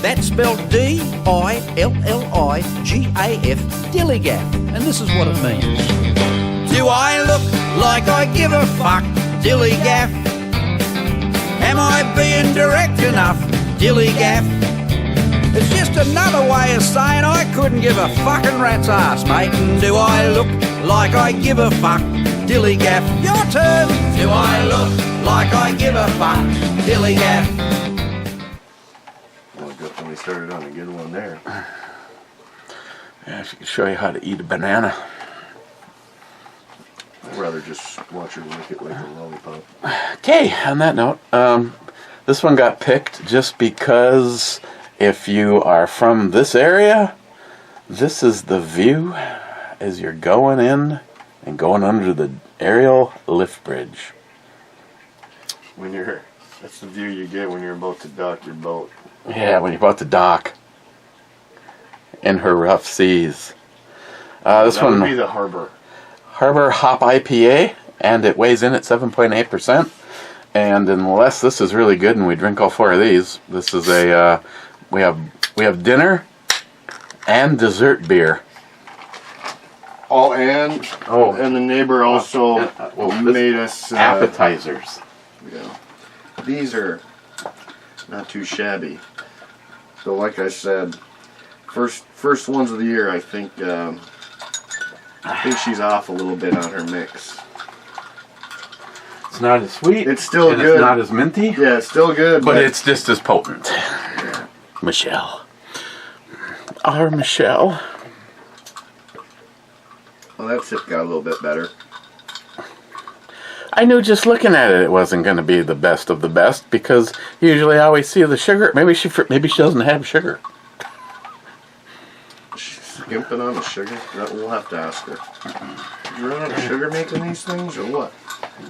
That's spelled D-I-L-L-I-G-A-F, dillygaff, and this is what it means. Do I look like I give a fuck, dillygaff? Am I being direct enough, dillygaff? It's just another way of saying I couldn't give a fucking rat's ass, mate. And do I look like I give a fuck, dillygaff? Your turn. Do I look like I give a fuck, dillygaff? Well, definitely started on a good one there. Yeah, she can show you how to eat a banana. I'd rather just watch her lick it like a lollipop. Okay, on that note, this one got picked just because if you are from this area, this is the view as you're going in and going under the aerial lift bridge. That's the view you get when you're about to dock your boat. Yeah, when you're about to dock in her rough seas. This that one would be the Harbor. Harbor Hop IPA, and it weighs in at 7.8%. And unless this is really good and we drink all four of these, this is a we have dinner and dessert beer. And the neighbor also made us appetizers. Yeah, these are not too shabby. So, like I said, first ones of the year. I think she's off a little bit on her mix. It's not as sweet. It's still and good. It's not as minty. Yeah, it's still good, but it's just as potent. Yeah. Michelle. Our Michelle. Well, that sip got a little bit better. I knew just looking at it wasn't going to be the best of the best because usually I always see the sugar. Maybe she doesn't have sugar. She's skimping on the sugar. We'll have to ask her. Did you run out of sugar making these things, or what?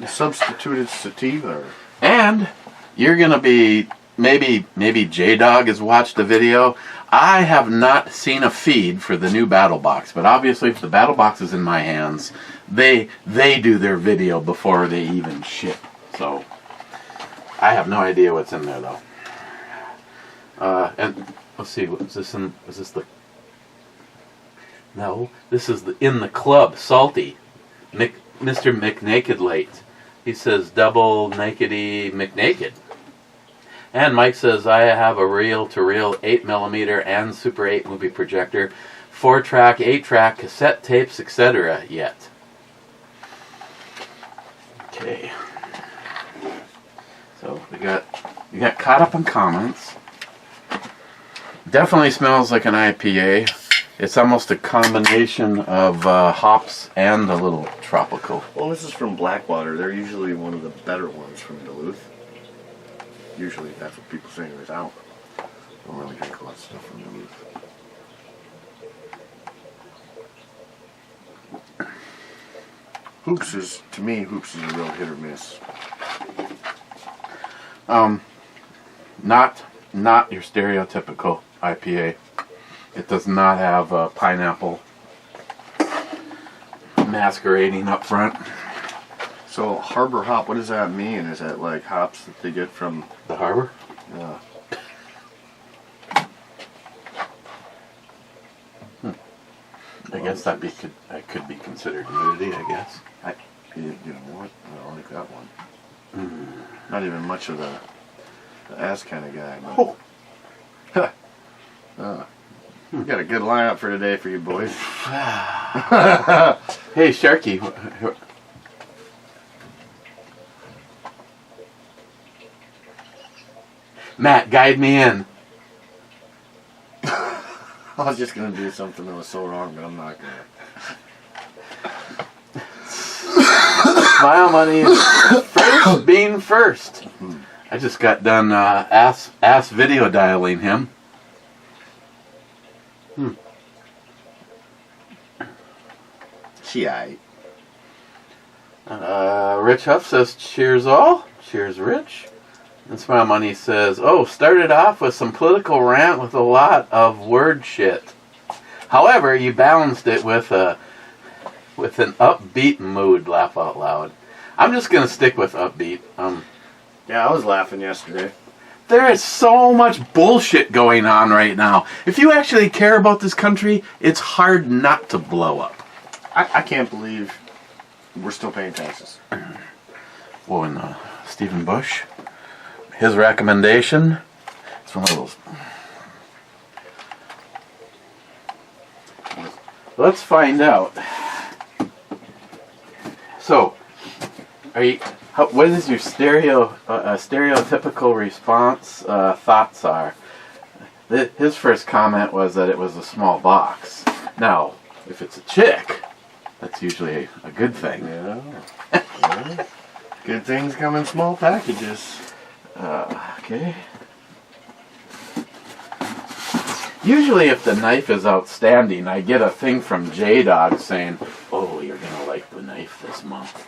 Substituted sativa. And you're going to be maybe J-Dog has watched the video. I have not seen a feed for the new BattlBox, but obviously if the BattlBox is in my hands, they do their video before they even ship. So I have no idea what's in there though. And let's see, is this the? No, this is the in the club salty. Mr. McNaked late. He says double nakedy McNaked. And Mike says, I have a reel-to-reel 8mm and Super 8 movie projector, 4-track, 8-track, cassette tapes, etc. yet. Okay. So we got caught up in comments. Definitely smells like an IPA. It's almost a combination of hops and a little tropical. Well, this is from Blackwater. They're usually one of the better ones from Duluth. Usually that's what people say. I don't really drink a lot of stuff from Duluth. Hoops is a real hit or miss. Not your stereotypical IPA. It does not have pineapple masquerading up front. So harbor hop, what does that mean? Is that like hops that they get from the harbor? Yeah. I guess that could be considered nudity. I guess. You know what? I don't like that one. Not even much of the ass kind of guy. But we got a good lineup for today for you boys. Hey, Sharky. Matt, guide me in. I was just going to do something that was so wrong, but I'm not going to. Smile money is first being first. I just got done ass video dialing him. She aight. Rich Huff says, cheers all. Cheers, Rich. And Smile Money says, oh, started off with some political rant with a lot of word shit. However, you balanced it with an upbeat mood, laugh out loud. I'm just going to stick with upbeat. Yeah, I was laughing yesterday. There is so much bullshit going on right now. If you actually care about this country, it's hard not to blow up. I can't believe we're still paying taxes. Well, and Stephen Bush, his recommendation, it's one of those. Let's find out. So, what is your stereotypical response thoughts are? His first comment was that it was a small box. Now, if it's a chick, that's usually a good thing. Yeah. Yeah. Good things come in small packages. Okay. Usually if the knife is outstanding, I get a thing from J-Dog saying, oh, you're going to like the knife this month.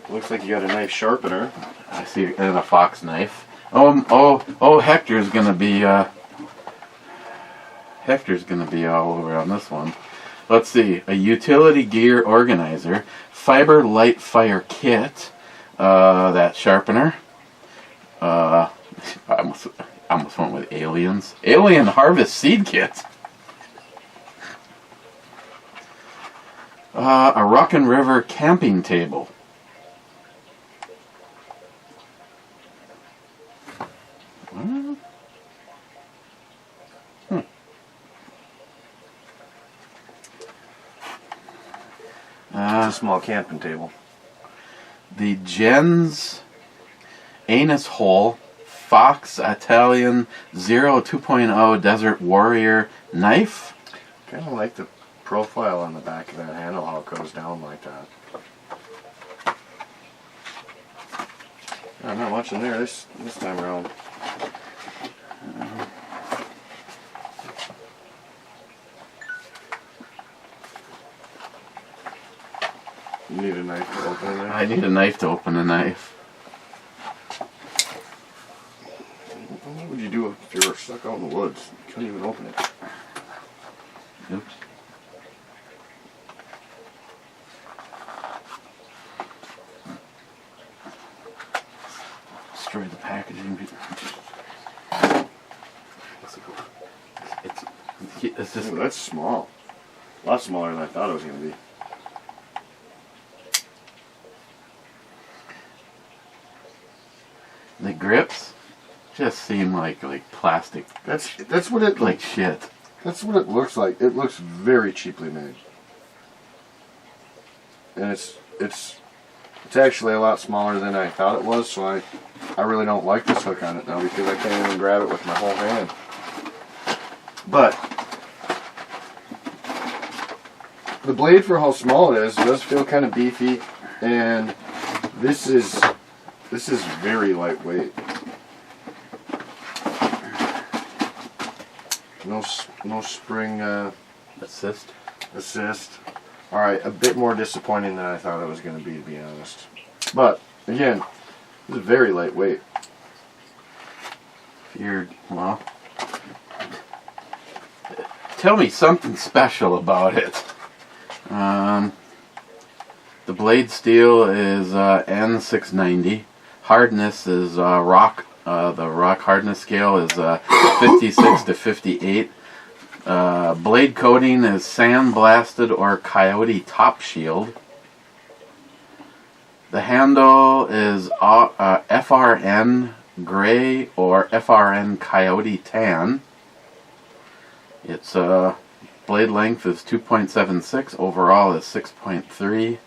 Looks like you got a knife sharpener. I see, and a fox knife. Oh, Hector's going to be all over on this one. Let's see, a utility gear organizer, fiber light fire kit, that sharpener. I almost went with aliens. Alien harvest seed kit. A Rockin' River camping table. It's a small camping table. The Jens Anus Hole Fox Italian 2.0 Desert Warrior knife. Kind of like the profile on the back of that handle, how it goes down like that. Not much in there this time around. You need a knife to open it. I need a knife to open a knife. What would you do if you were stuck out in the woods? You couldn't even open it. Oops. Destroy the packaging. It's just. Ooh, that's small. A lot smaller than I thought it was going to be. The grips just seem like plastic. That's what it like shit. That's what it looks like. It looks very cheaply made, and it's actually a lot smaller than I thought it was. So I really don't like this hook on it now because I can't even grab it with my whole hand. But the blade, for how small it is, does feel kind of beefy, and this is very lightweight. No spring Assist. All right, a bit more disappointing than I thought it was going to be honest. But again, this is very lightweight. Well, tell me something special about it. The blade steel is N690. Hardness is rock. The rock hardness scale is 56 to 58. Blade coating is sandblasted or coyote top shield. The handle is FRN gray or FRN coyote tan. Its blade length is 2.76. Overall is 6.3.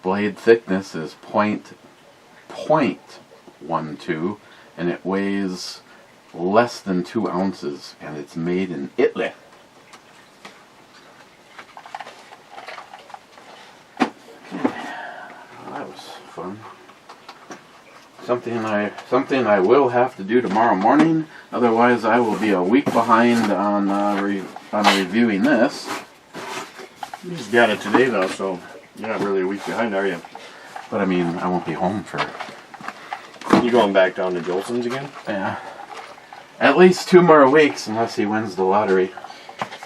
Blade thickness is 0.12, and it weighs less than 2 ounces, and it's made in Italy. That was fun. Something I will have to do tomorrow morning. Otherwise, I will be a week behind on reviewing this. You just got it today though, so you're not really a week behind, are you? But I mean, I won't be home for. You going back down to Jolson's again? Yeah. At least 2 more weeks, unless he wins the lottery.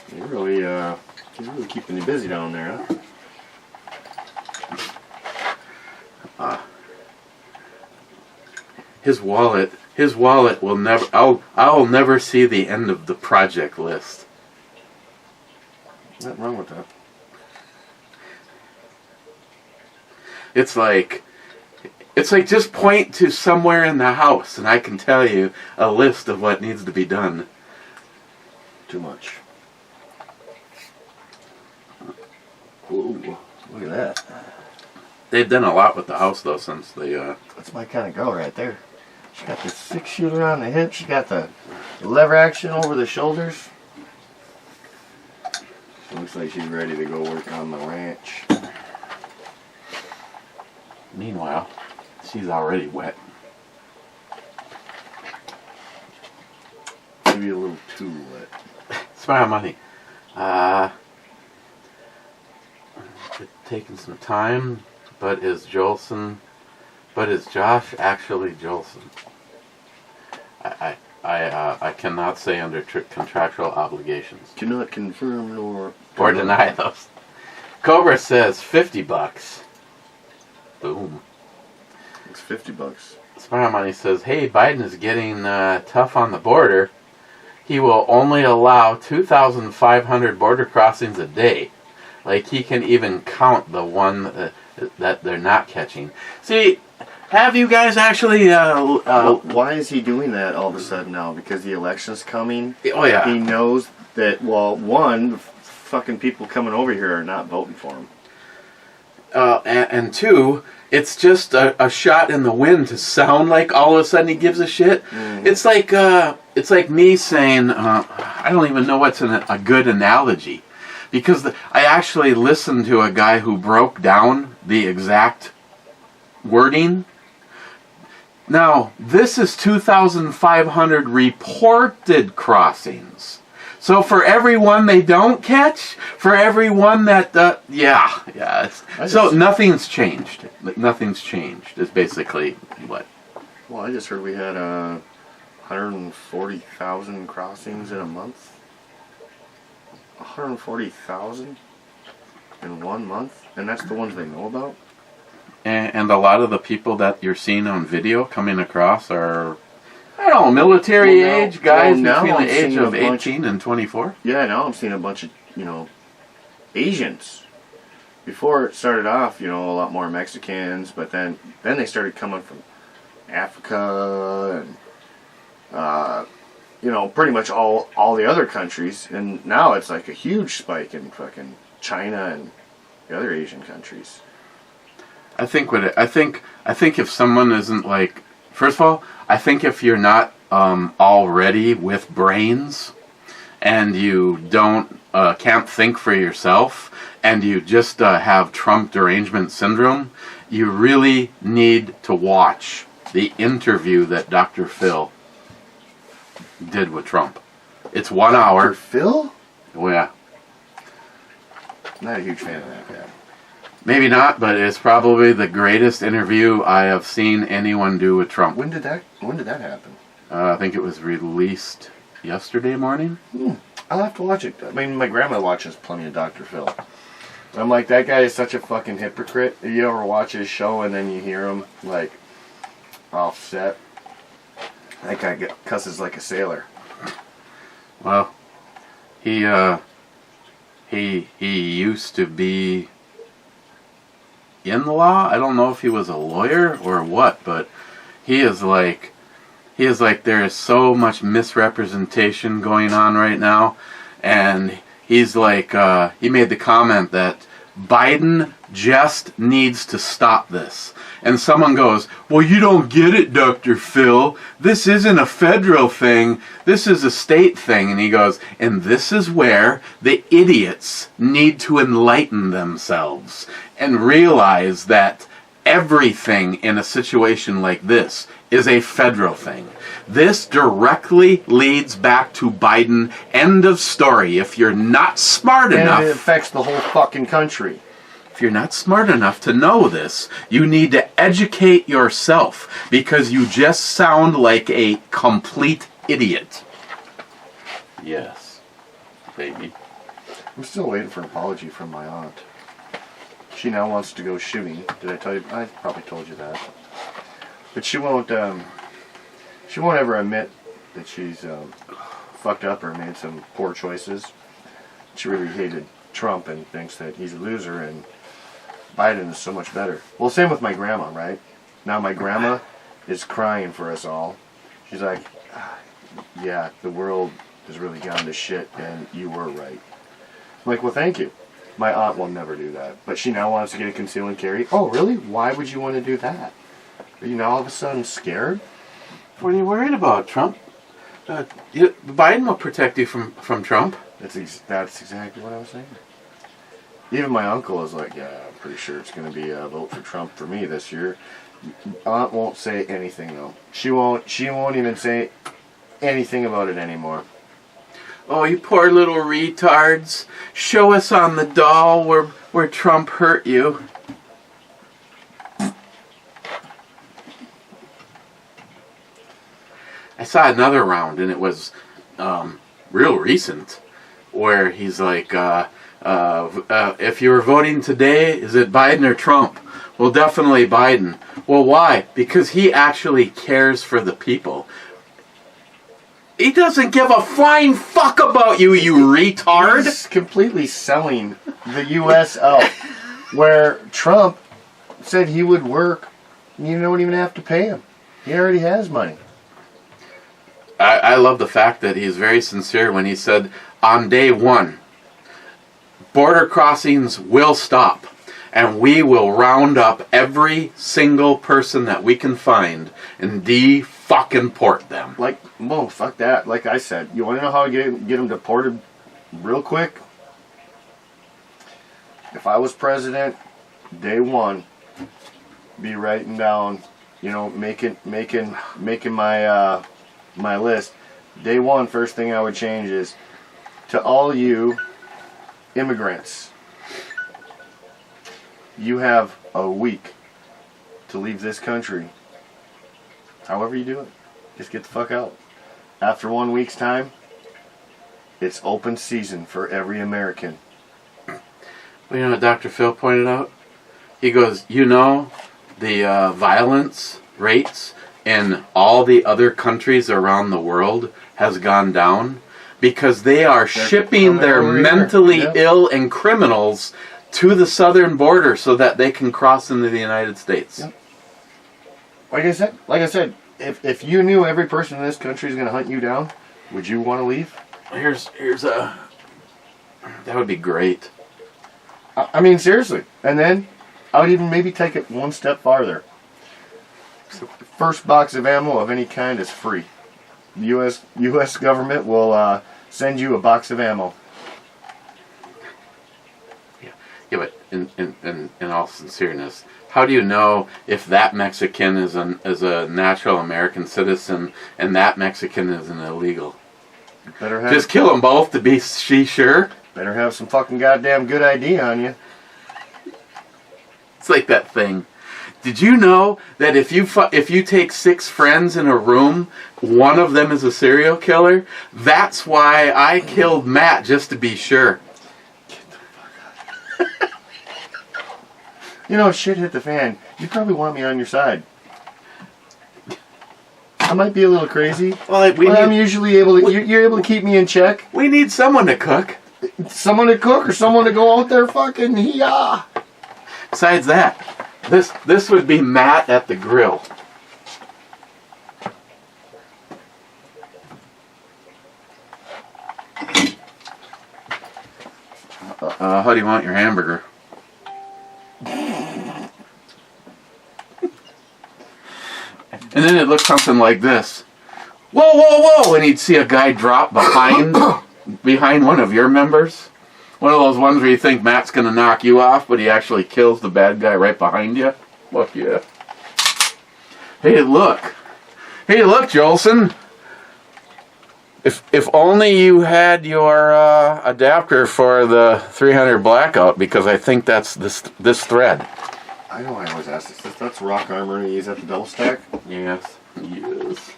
He's really keeping you busy down there, huh? His wallet his wallet will never. I'll never see the end of the project list. Nothing wrong with that. It's like just point to somewhere in the house, and I can tell you a list of what needs to be done. Too much. Ooh, look at that. They've done a lot with the house though since they. That's my kind of girl right there. She got the 6-shooter on the hip. She got the lever action over the shoulders. She looks like she's ready to go work on the ranch. Meanwhile, she's already wet. Maybe a little too wet. Smile money. It's taking some time, but is Josh actually Jolson? I cannot say under contractual obligations. Cannot confirm nor deny those. Cobra says $50. Boom. It's $50. Smile money says, "Hey, Biden is getting tough on the border. He will only allow 2,500 border crossings a day. Like he can even count the one that they're not catching." See, have you guys actually? Why is he doing that all of a sudden now? Because the election's coming. Oh yeah. He knows that. Well, one, the fucking people coming over here are not voting for him. And two, it's just a shot in the wind to sound like all of a sudden he gives a shit. Mm-hmm. It's like me saying, I don't even know what's a good analogy, because I actually listened to a guy who broke down the exact wording. Now, this is 2,500 reported crossings. So for every one they don't catch, for every one that, so nothing's changed. Nothing's changed is basically what. Well, I just heard we had 140,000 crossings in a month. 140,000 in 1 month? And that's the ones they know about? And a lot of the people that you're seeing on video coming across are, I don't know, military age guys between the age of 18 and 24. Yeah, now I'm seeing a bunch of, Asians. Before it started off, a lot more Mexicans, but then they started coming from Africa and, pretty much all the other countries. And now it's like a huge spike in fucking China and the other Asian countries. I think if someone isn't like, first of all, I think if you're not already with brains and you can't think for yourself and you just have Trump derangement syndrome, you really need to watch the interview that Dr. Phil did with Trump. It's 1 hour. Dr. Phil? Oh yeah. Not a huge fan of that guy. Maybe not, but it's probably the greatest interview I have seen anyone do with Trump. When did that happen? I think it was released yesterday morning. I'll have to watch it. I mean, my grandma watches plenty of Dr. Phil. I'm like, that guy is such a fucking hypocrite. You ever watch his show and then you hear him, like, offset? That guy cusses like a sailor. Well, he used to be in the law. I don't know if he was a lawyer or what, but he is like there is so much misrepresentation going on right now, and he's like he made the comment that Biden just needs to stop this. And someone goes, "Well, you don't get it, Dr. Phil. This isn't a federal thing. This is a state thing." And he goes, "And this is where the idiots need to enlighten themselves and realize that everything in a situation like this is a federal thing. This directly leads back to Biden. End of story. If you're not smart enough..." And it affects the whole fucking country. If you're not smart enough to know this, you need to educate yourself, because you just sound like a complete idiot. Yes, baby. I'm still waiting for an apology from my aunt. She now wants to go shooting. Did I tell you? I probably told you that. But she won't She won't ever admit that she's fucked up or made some poor choices. She really hated Trump and thinks that he's a loser and Biden is so much better. Well, same with my grandma, right? Now my grandma is crying for us all. She's like, yeah, the world has really gone to shit and you were right. I'm like, well, thank you. My aunt will never do that. But she now wants to get a conceal and carry. Oh, really? Why would you want to do that? Are you now all of a sudden scared? What are you worried about, Trump? Biden will protect you from Trump. That's exactly what I was saying. Even my uncle is like, yeah, I'm pretty sure it's going to be a vote for Trump for me this year. Aunt won't say anything though. She won't even say anything about it anymore. Oh, you poor little retards. Show us on the doll where Trump hurt you. I saw another round, and it was real recent, where he's like, if you were voting today, is it Biden or Trump? Well, definitely Biden. Well, why? Because he actually cares for the people. He doesn't give a flying fuck about you, you retard. He's completely selling the U.S. out. Where Trump said he would work, and you don't even have to pay him. He already has money. I love the fact that he's very sincere when he said, on day one, border crossings will stop, and we will round up every single person that we can find and de-fucking-port them. Like, whoa, fuck that. Like I said, you want to know how to get them deported real quick? If I was president, day one, be writing down, you know, making my my list. Day one, first thing I would change is to all you immigrants. You have a week to leave this country. However you do it, just get the fuck out. After 1 week's time, it's open season for every American. Well, you know what Dr. Phil pointed out? He goes, you know, the violence rates in all the other countries around the world has gone down because they are shipping their mentally ill and criminals to the southern border so that they can cross into the United States. Yep. Like I said, if you knew every person in this country is going to hunt you down, would you want to leave? That would be great. I mean, seriously. And then I would even maybe take it one step farther. First box of ammo of any kind is free. The U.S. government will send you a box of ammo. Yeah, but in all sincereness, how do you know if that Mexican is a natural American citizen and that Mexican is an illegal? Just kill them both to be sure. Better have some fucking goddamn good ID on you. It's like that thing. Did you know that if you take 6 friends in a room, one of them is a serial killer? That's why I killed Matt, just to be sure. Get the fuck out. You know, if shit hit the fan, you probably want me on your side. I might be a little crazy, but I'm usually able to. You're able to keep me in check. We need someone to cook. Someone to cook or someone to go out there fucking yeah. Besides that, this would be Matt at the grill. How do you want your hamburger? And then it looked something like this. Whoa, whoa, whoa! And he'd see a guy drop behind one of your members. One of those ones where you think Matt's going to knock you off, but he actually kills the bad guy right behind you. Look, yeah. Hey, look, Jolson. If only you had your adapter for the 300 blackout, because I think that's this thread. I know I always ask this. That's rock armor you use at the double stack? Yes. Yes.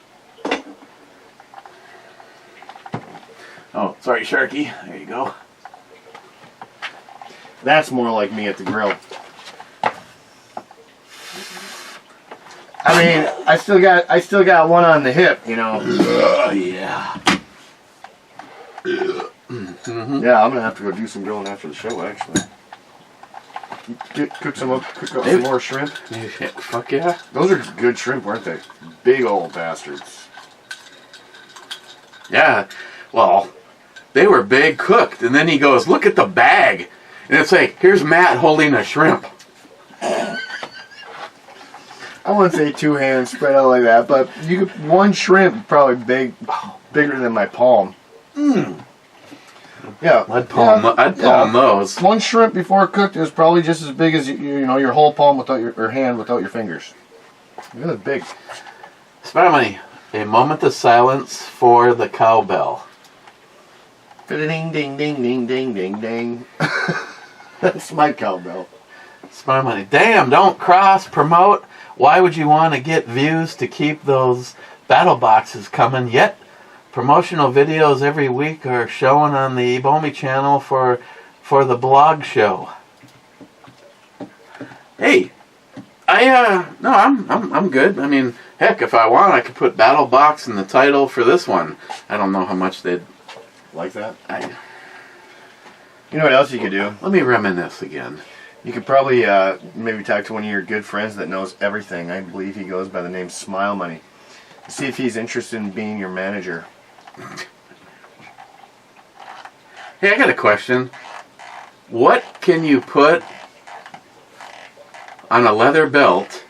Oh, sorry, Sharky. There you go. That's more like me at the grill. I mean, I still got one on the hip, you know. Yeah. Yeah, I'm gonna have to go do some grilling after the show, actually. Cook up some more shrimp. Fuck yeah. Those are good shrimp, weren't they? Big old bastards. Yeah. Well, they were big cooked, and then he goes, "Look at the bag," and it's like, here's Matt holding a shrimp. I wouldn't say two hands spread out like that, but you could, one shrimp probably bigger than my palm. Yeah, I'd palm those. One shrimp before cooked is probably just as big as you know your whole palm without your hand without your fingers. Really big. Smile money. A moment of silence for the cowbell. Ding ding ding ding ding ding ding. That's my cowbell. Smile money. Damn! Don't cross promote. Why would you want to get views to keep those battle boxes coming? Yet promotional videos every week are showing on the Ebomi channel for the blog show. Hey, no, I'm good. I mean, heck, if I want, I could put BattlBox in the title for this one. I don't know how much they'd like that. You know what else you could do? Let me reminisce again. You could probably maybe talk to one of your good friends that knows everything. I believe he goes by the name Smile Money. See if he's interested in being your manager. Hey, I got a question. What can you put on a leather belt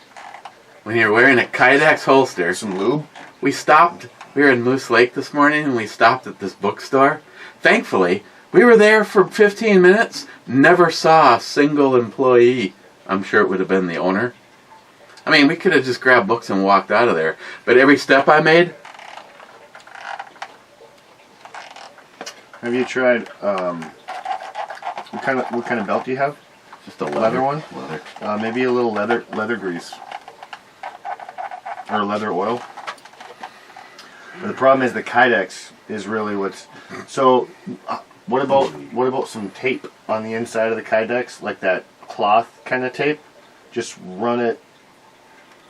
when you're wearing a Kydex holster? Some lube? We were in Moose Lake this morning and we stopped at this bookstore. Thankfully, we were there for 15 minutes, never saw a single employee. I'm sure it would have been the owner. I mean, we could have just grabbed books and walked out of there. But every step I made... Have you tried, what kind of belt do you have? Just a leather one? Leather. Maybe a little leather grease. Or leather oil. But the problem is the Kydex is really what's... So, what about some tape on the inside of the Kydex? Like that cloth kind of tape? Just run it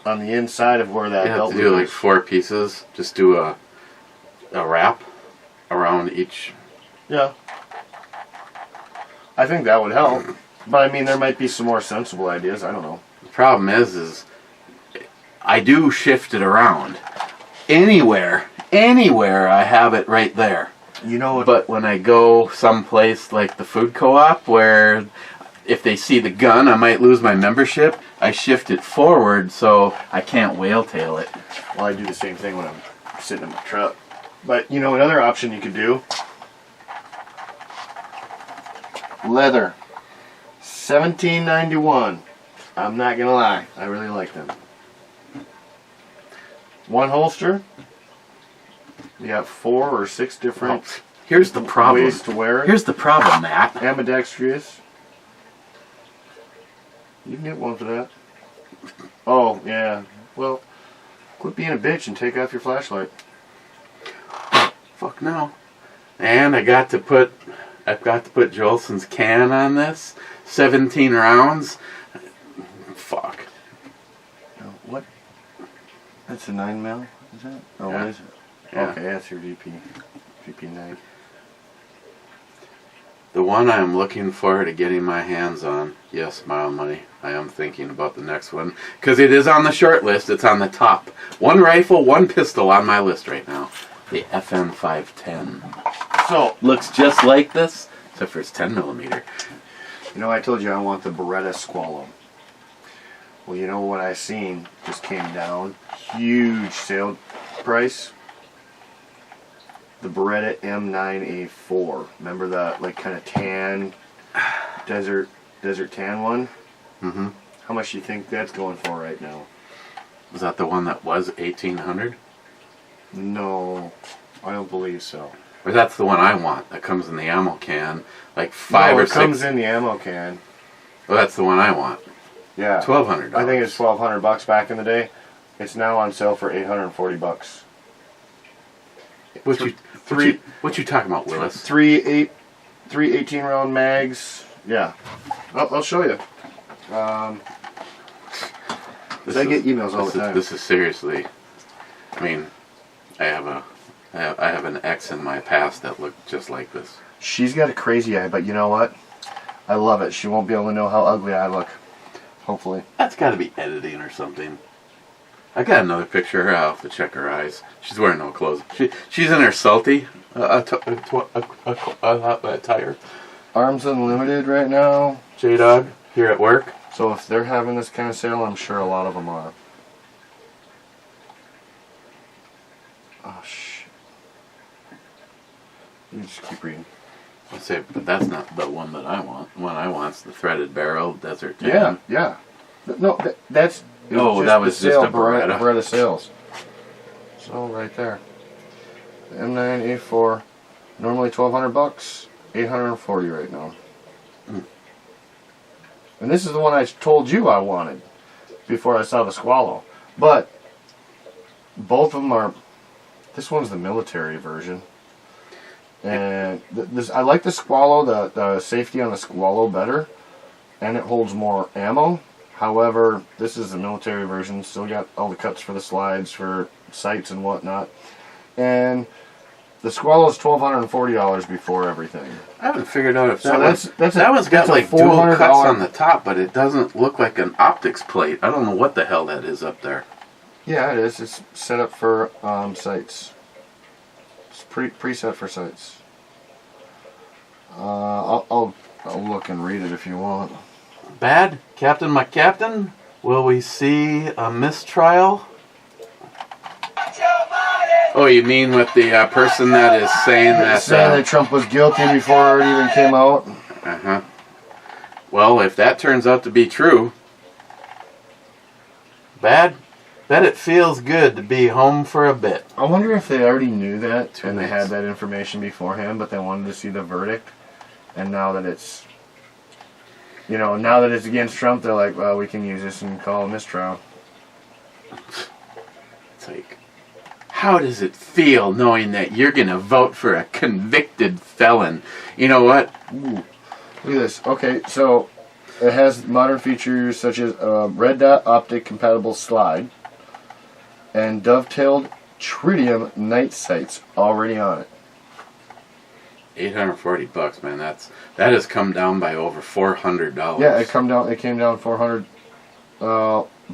on the inside of where that belt is. You have to do like 4 pieces. Just do a wrap around each... Yeah. I think that would help. But I mean, there might be some more sensible ideas. I don't know. The problem is I do shift it around. Anywhere I have it right there. You know what? But when I go someplace like the food co-op where if they see the gun, I might lose my membership, I shift it forward so I can't whale tail it. Well, I do the same thing when I'm sitting in my truck. But you know another option you could do? Leather. $17.91. I'm not gonna lie, I really like them. One holster. You got 4 or 6 different Here's the problem. ways to wear it. Here's the problem, Matt. Ambidextrous. You can get one for that. Oh, yeah. Well, quit being a bitch and take off your flashlight. Fuck no. And I've got to put Jolson's can on this. 17 rounds. Fuck. What? That's a 9mm? Is that? Oh, Yeah. what is it? Yeah. Okay, that's your VP9. The one I'm looking forward to getting my hands on. Yes, Smile Money. I am thinking about the next one. Because it is on the short list. It's on the top. 1 rifle, 1 pistol on my list right now. The FN 510. So, Looks just like this, except for it's 10mm. you know, I told you I want the Beretta Squalo. Well, you know what I seen just came down? Huge sale price. The Beretta M9A4. Remember that, like, kind of tan, desert tan one? Mm-hmm. How much do you think that's going for right now? Was that the one that was 1800? No, I don't believe so. Or that's the one I want that comes in the ammo can, like 5 or it 6. comes in the ammo can. Well, that's the one I want. Yeah. $1,200. I think it's $1,200 back in the day. It's now on sale for $840. What you talking about, Willis? Three 18-round mags. Yeah. I'll show you. I get emails all the time. This is seriously. I mean, I have an ex in my past that looked just like this. She's got a crazy eye, but you know what? I love it. She won't be able to know how ugly I look. Hopefully. That's got to be editing or something. I got another picture of her. I'll have to check her eyes. She's wearing no clothes. She's in her salty attire. Arms Unlimited right now. J-Dog here at work. So if they're having this kind of sale, I'm sure a lot of them are. Oh, shit. You just keep reading. I say, but that's not the one that I want. The one I want's the threaded barrel Desert Tan. Yeah. No, that's... that was just a Beretta. Beretta sales. So right there. The M9 A4, normally $1,200, $840 right now. And this is the one I told you I wanted before I saw the Squallow. But both of them are. This one's the military version, and I like the Squallow. The safety on the Squallow better, and it holds more ammo. However, this is the military version. Still got all the cuts for the slides, for sights and whatnot. And the Squallow is $1,240 before everything. I haven't figured out if So that one's got like dual cuts on the top, but it doesn't look like an optics plate. I don't know what the hell that is up there. Yeah, it is. It's set up for sights. It's preset for sights. I'll look and read it if you want. Bad? Captain, my captain? Will we see a mistrial? Oh, you mean with the person that is saying that Trump was guilty before it even came out? Uh-huh. Well, if that turns out to be true, bad? Bet it feels good to be home for a bit. I wonder if they already knew that and they had that information beforehand, but they wanted to see the verdict. And now that it's, now that it's against Trump, they're like, well, we can use this and call a mistrial. It's like, how does it feel knowing that you're going to vote for a convicted felon? You know what? Ooh. Look at this. Okay, so it has modern features such as a red dot optic compatible slide and dovetailed tritium night sights already on it. $840, man. That has come down by over $400. Yeah, it came down 400.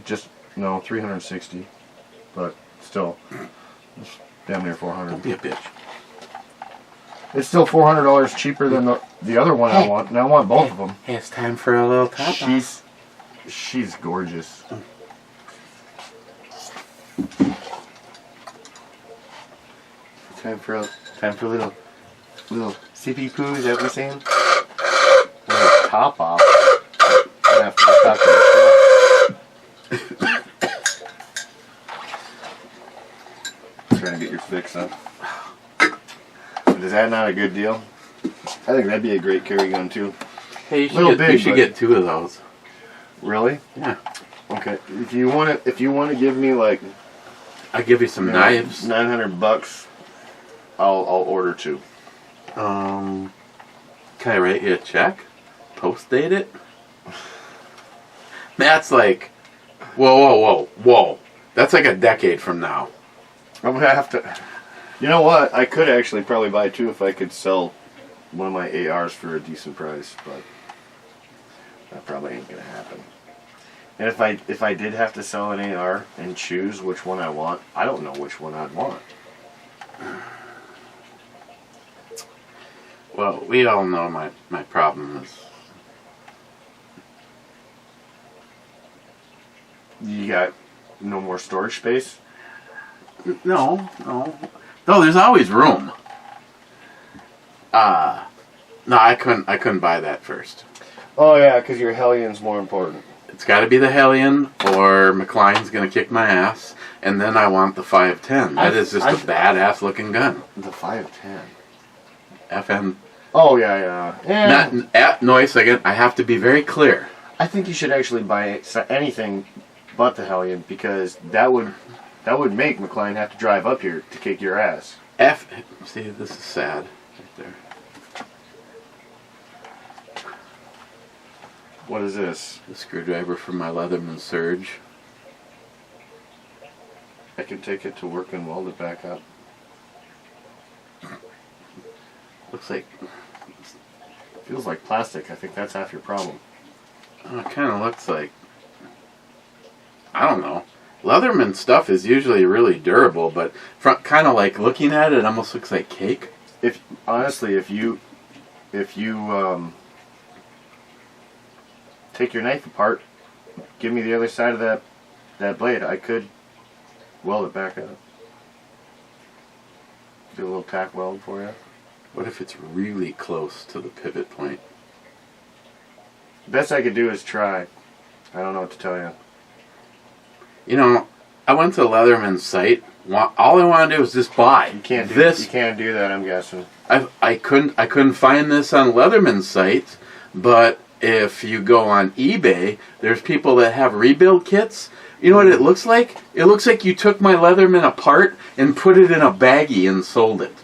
Just no 360, but still, it's damn near 400. Don't be a bitch. It's still $400 cheaper than the other one I want, and I want both of them. Hey, it's time for a little top. She's gorgeous. Time for a little sippy poo. Is that what we're saying? Top off. After the top trying to get your fix up. Is that not a good deal? I think that'd be a great carry gun too. Hey, you should get two of those. Really? Yeah. Okay. If you want to give me like, I give you some knives. $900. I'll order two. Can I write you a check? Post date it? That's like, whoa. That's like a decade from now. I'm gonna have to. You know what? I could actually probably buy two if I could sell one of my ARs for a decent price, but that probably ain't gonna happen. And if I did have to sell an AR and choose which one I want, I don't know which one I'd want. Well, we all know my problem is... You got no more storage space? No, there's always room. No, I couldn't buy that first. Oh yeah, because your Hellion's more important. It's got to be the Hellion, or McLean's gonna kick my ass, and then I want the 510. That is just a badass looking gun. The 510. FM. Oh yeah. Noise again. I have to be very clear. I think you should actually buy anything but the Hellion, because that would make McLean have to drive up here to kick your ass. See, this is sad right there. What is this? The screwdriver from my Leatherman Surge. I could take it to work and weld it back up. Looks like Feels like plastic. I think that's half your problem. it kind of looks like, I don't know. Leatherman stuff is usually really durable, but kind of like looking at it, it almost looks like cake. If honestly, if you take your knife apart, give me the other side of that blade, I could weld it back up. Do a little tack weld for you. What if it's really close to the pivot point? The best I could do is try. I don't know what to tell you. You know, I went to Leatherman's site. All I want to do is just buy. You can't do this. You can't do that. I'm guessing. I couldn't find this on Leatherman's site, but if you go on eBay, there's people that have rebuild kits. You know what it looks like? It looks like you took my Leatherman apart and put it in a baggie and sold it.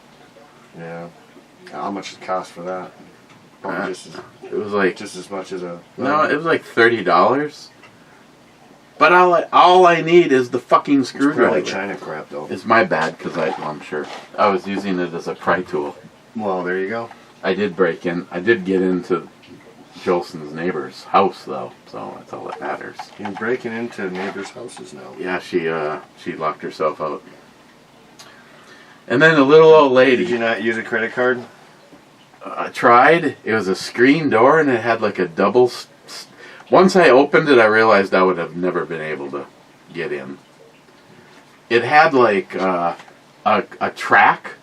Yeah. How much does it cost for that? Probably It was like just as much as a. no, it was like $30. But all I need is the fucking screwdriver. Probably China crap though. It's my bad because I'm sure I was using it as a pry tool. Well, there you go. I did break in. I did get into Jolson's neighbor's house though, so that's all that matters. You're breaking into neighbors' houses now. Yeah, she locked herself out. And then the little old lady. Did you not use a credit card? I tried. It was a screen door and it had like a double. Once I opened it, I realized I would have never been able to get in. It had like a track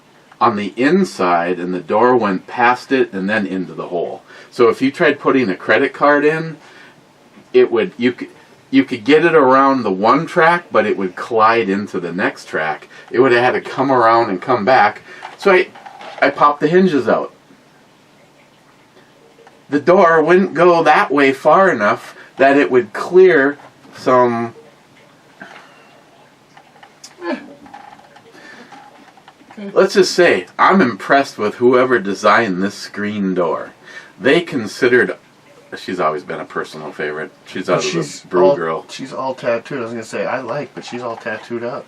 on the inside, and the door went past it and then into the hole. So if you tried putting a credit card in, it would you could get it around the one track, but it would collide into the next track. It would have had to come around and come back. So I popped the hinges out. The door wouldn't go that way far enough that it would clear some. Let's just say I'm impressed with whoever designed this screen door. They considered. She's always been a personal favorite. She's out of the Brew Girl. She's all tattooed. I was gonna say I like, but she's all tattooed up.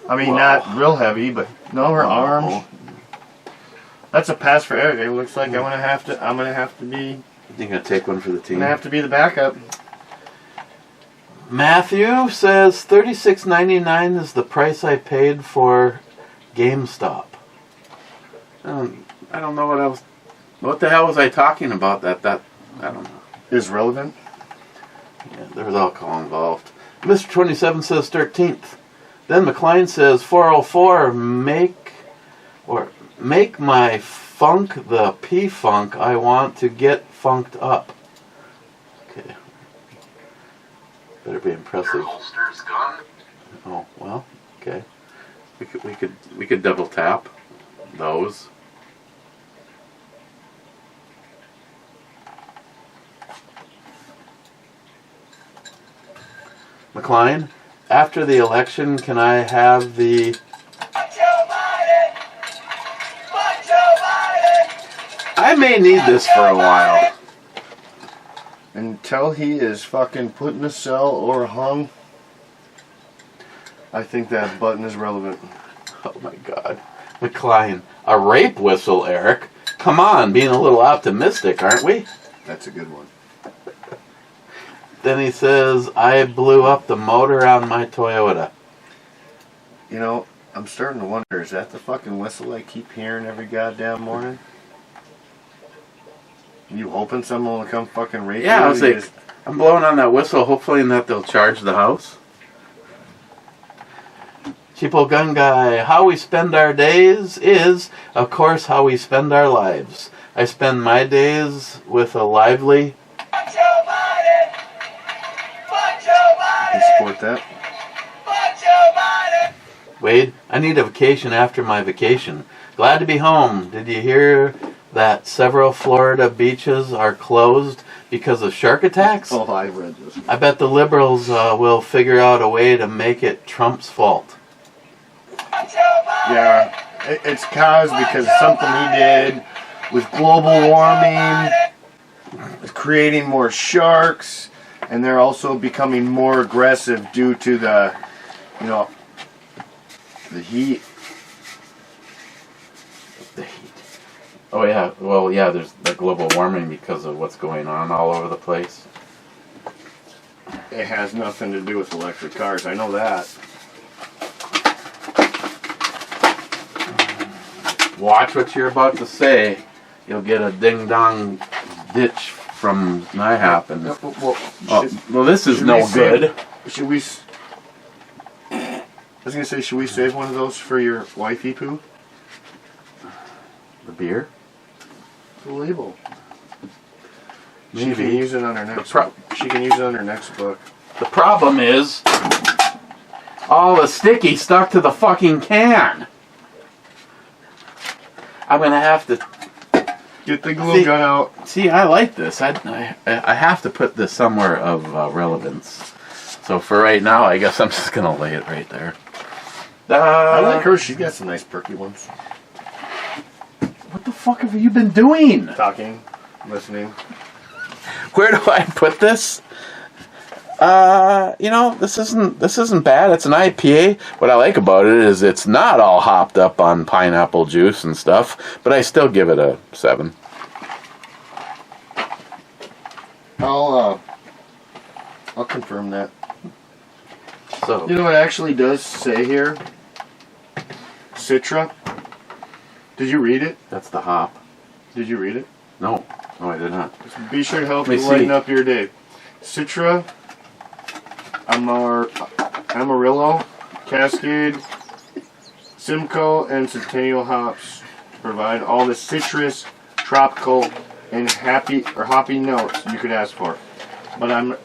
I mean, not real heavy, but no, her arms. That's a pass for Eric. It looks like I'm gonna have to be. You gonna take one for the team? I'm gonna have to be the backup. Matthew says $36.99 is the price I paid for GameStop. I don't know what I was. What the hell was I talking about? That I don't know. Is relevant. Yeah, there was alcohol involved. Mr. 27 says 13th. Then McLean says 404. Make my funk the P-funk. I want to get funked up. Okay. Better be impressive. Your holster's gone. Oh well. Okay. We could double tap those. McLean, after the election, can I have the... I may need this for a while. Until he is fucking put in a cell or hung, I think that button is relevant. Oh my God. McLean, a rape whistle, Eric. Come on, being a little optimistic, aren't we? That's a good one. Then he says, I blew up the motor on my Toyota. You know, I'm starting to wonder, is that the fucking whistle I keep hearing every goddamn morning? You hoping someone will come fucking rape you? Yeah, I was like, I'm blowing on that whistle, hopefully that they'll charge the house. Cheapo Gun Guy, how we spend our days is, of course, how we spend our lives. I spend my days with a lively... I can support that. Wade, I need a vacation after my vacation. Glad to be home. Did you hear that several Florida beaches are closed because of shark attacks? Oh, I read this. I bet the liberals will figure out a way to make it Trump's fault. Yeah, it's caused because of something he did with global warming, creating more sharks, and they're also becoming more aggressive due to the You know, the heat. The heat. Oh yeah, well yeah, there's the global warming because of what's going on all over the place. It has nothing to do with electric cars. I know that. Watch what you're about to say. You'll get a ding-dong ditch from NIHAP. And well, this is no good. Should we... I was going to say, should we save one of those for your wifey poo? The beer? The label. Maybe. She can use it on her next She can use it on her next book. The problem is all the sticky stuck to the fucking can. I'm gonna have to get the glue gun out. See, I like this. I have to put this somewhere of relevance. So for right now, I guess I'm just gonna lay it right there. I like her. She's got some nice perky ones. What the fuck have you been doing? Talking, listening. Where do I put this? You know, this isn't bad. It's an IPA. What I like about it is it's not all hopped up on pineapple juice and stuff, but I still give it a 7. I'll confirm that. So you know what it actually does say here? Citra. Did you read it? That's the hop. Did you read it? No, I did not. Be sure to help you lighten up your day. Citra, Amarillo, Cascade, Simcoe, and Centennial hops provide all the citrus, tropical, and hoppy notes you could ask for. But I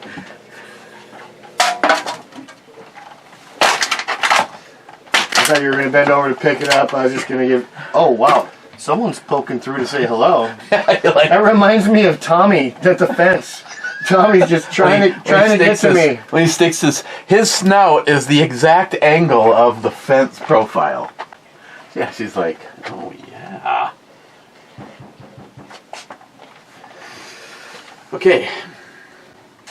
thought you were going to bend over to pick it up. I was just going to give... Oh, wow. Someone's poking through to say hello. That reminds me of Tommy at the fence. Tommy's just trying to get to me. When he sticks his snout is the exact angle of the fence profile. Yeah, she's like, oh yeah. Okay.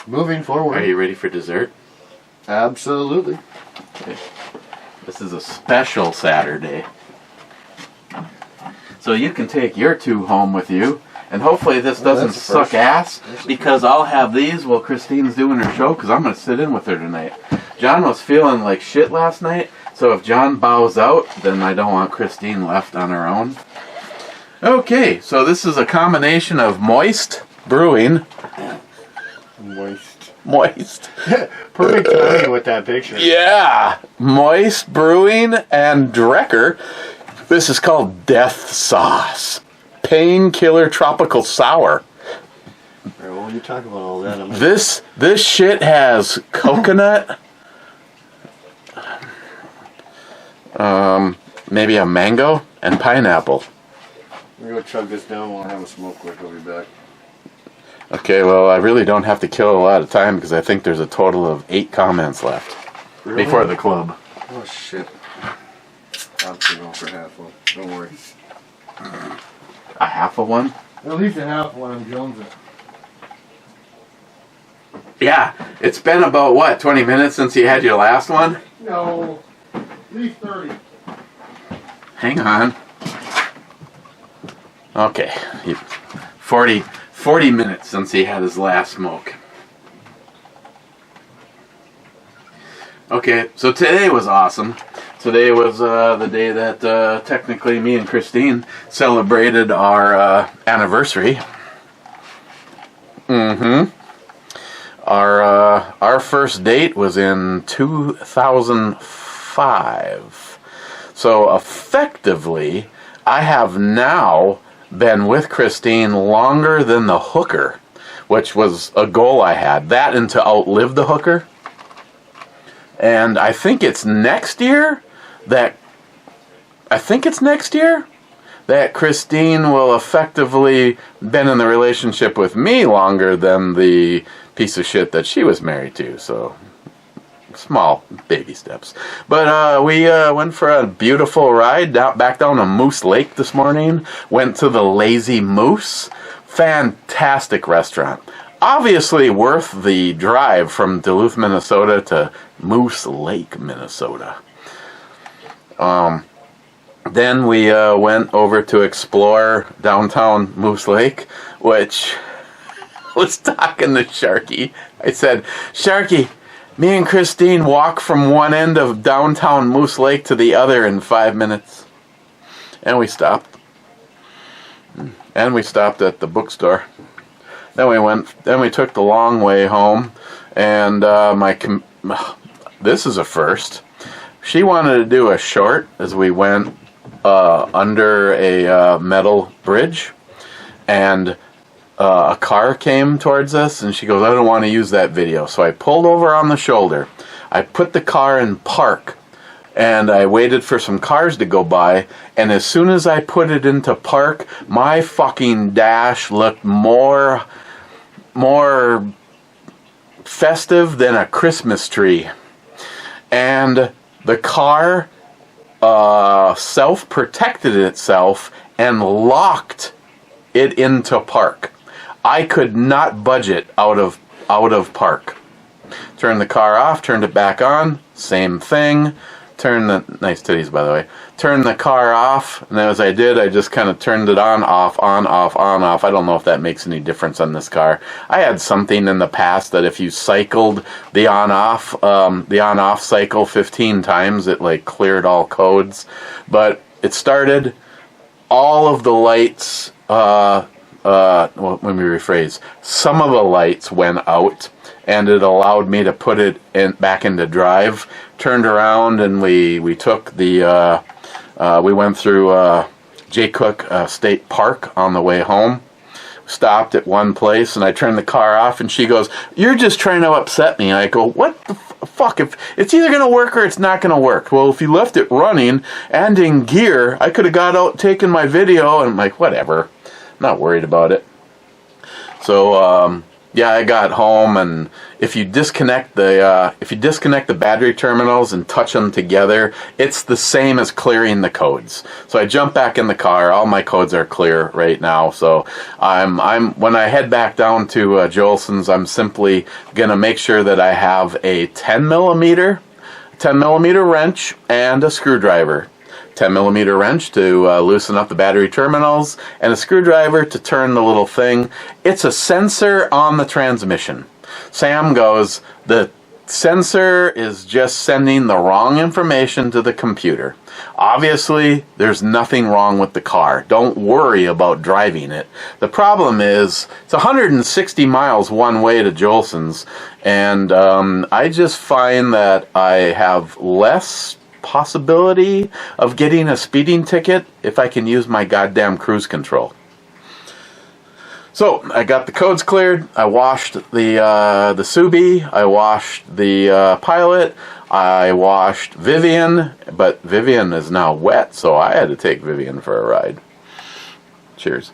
Moving forward. Are you ready for dessert? Absolutely. Okay. This is a special Saturday. So you can take your 2 home with you. And hopefully this doesn't suck ass, because I'll have these while Christine's doing her show, because I'm going to sit in with her tonight. John was feeling like shit last night, so if John bows out, then I don't want Christine left on her own. Okay, so this is a combination of Moist Brewing. Moist. Perfect timing with that picture. Yeah, Moist Brewing and Drecker. This is called Death Sauce. Painkiller Tropical Sour. Alright, well, when you talk about all that, This shit has coconut, maybe a mango, and pineapple. I'm going to go chug this down while I have a smoke quick. I'll be back. Okay, well, I really don't have to kill a lot of time because I think there's a total of 8 comments left. Really? Before the club. Oh, shit. I'm going for half one. Don't worry. A half of one? At least a half one. I'm jonesing. Yeah, it's been about, what, 20 minutes since you had your last one? No. At least 30. Hang on. Okay. 40 minutes since he had his last smoke. Okay, so today was awesome. Today was the day that technically me and Christine celebrated our anniversary. Our first date was in 2005. So effectively, I have now been with Christine longer than the hooker, which was a goal I had. That and to outlive the hooker. And I think it's next year that Christine will effectively been in the relationship with me longer than the piece of shit that she was married to. So small baby steps. But we went for a beautiful ride back down to Moose Lake this morning. Went to the Lazy Moose. Fantastic restaurant. obviously worth the drive from Duluth, Minnesota to Moose Lake, Minnesota. Then we went over to explore downtown Moose Lake, which was talking to Sharky. I said, Sharky, me and Christine walk from one end of downtown Moose Lake to the other in 5 minutes. And we stopped. And we stopped at the bookstore. Then we took the long way home. And this is a first. She wanted to do a short as we went under a metal bridge. And a car came towards us, and she goes, I don't want to use that video. So I pulled over on the shoulder. I put the car in park, and I waited for some cars to go by, and as soon as I put it into park, my fucking dash looked more festive than a Christmas tree. And the car self-protected itself and locked it into park. I could not budge it out of park. Turned the car off, turned it back on, same thing. Nice titties, by the way. Turned the car off, and as I did, I just kind of turned it on, off, on, off, on, off. I don't know if that makes any difference on this car. I had something in the past that if you cycled the on-off cycle 15 times, it like cleared all codes. But it started, all of the lights, well, let me rephrase. Some of the lights went out, and it allowed me to put it back into drive. Turned around, and we took the we went through Jay Cook State Park on the way home. Stopped at one place, and I turned the car off, and she goes, "You're just trying to upset me." I go, "What the fuck? If it's either going to work or it's not going to work." Well, if you left it running and in gear, I could have got out, taken my video, and I'm like, whatever. Not worried about it. So yeah, I got home, and if you disconnect the battery terminals and touch them together, it's the same as clearing the codes. So I jump back in the car. All my codes are clear right now. So when I head back down to Jolson's, I'm simply gonna make sure that I have a 10 millimeter wrench and a screwdriver. 10 millimeter wrench to loosen up the battery terminals, and a screwdriver to turn the little thing. It's a sensor on the transmission. Sam goes, the sensor is just sending the wrong information to the computer. Obviously, there's nothing wrong with the car. Don't worry about driving it. The problem is, it's 160 miles one way to Jolson's, and I just find that I have less possibility of getting a speeding ticket if I can use my goddamn cruise control. So I got the codes cleared. I washed the Subi. I washed the Pilot. I washed Vivian, but Vivian is now wet, so I had to take Vivian for a ride. Cheers.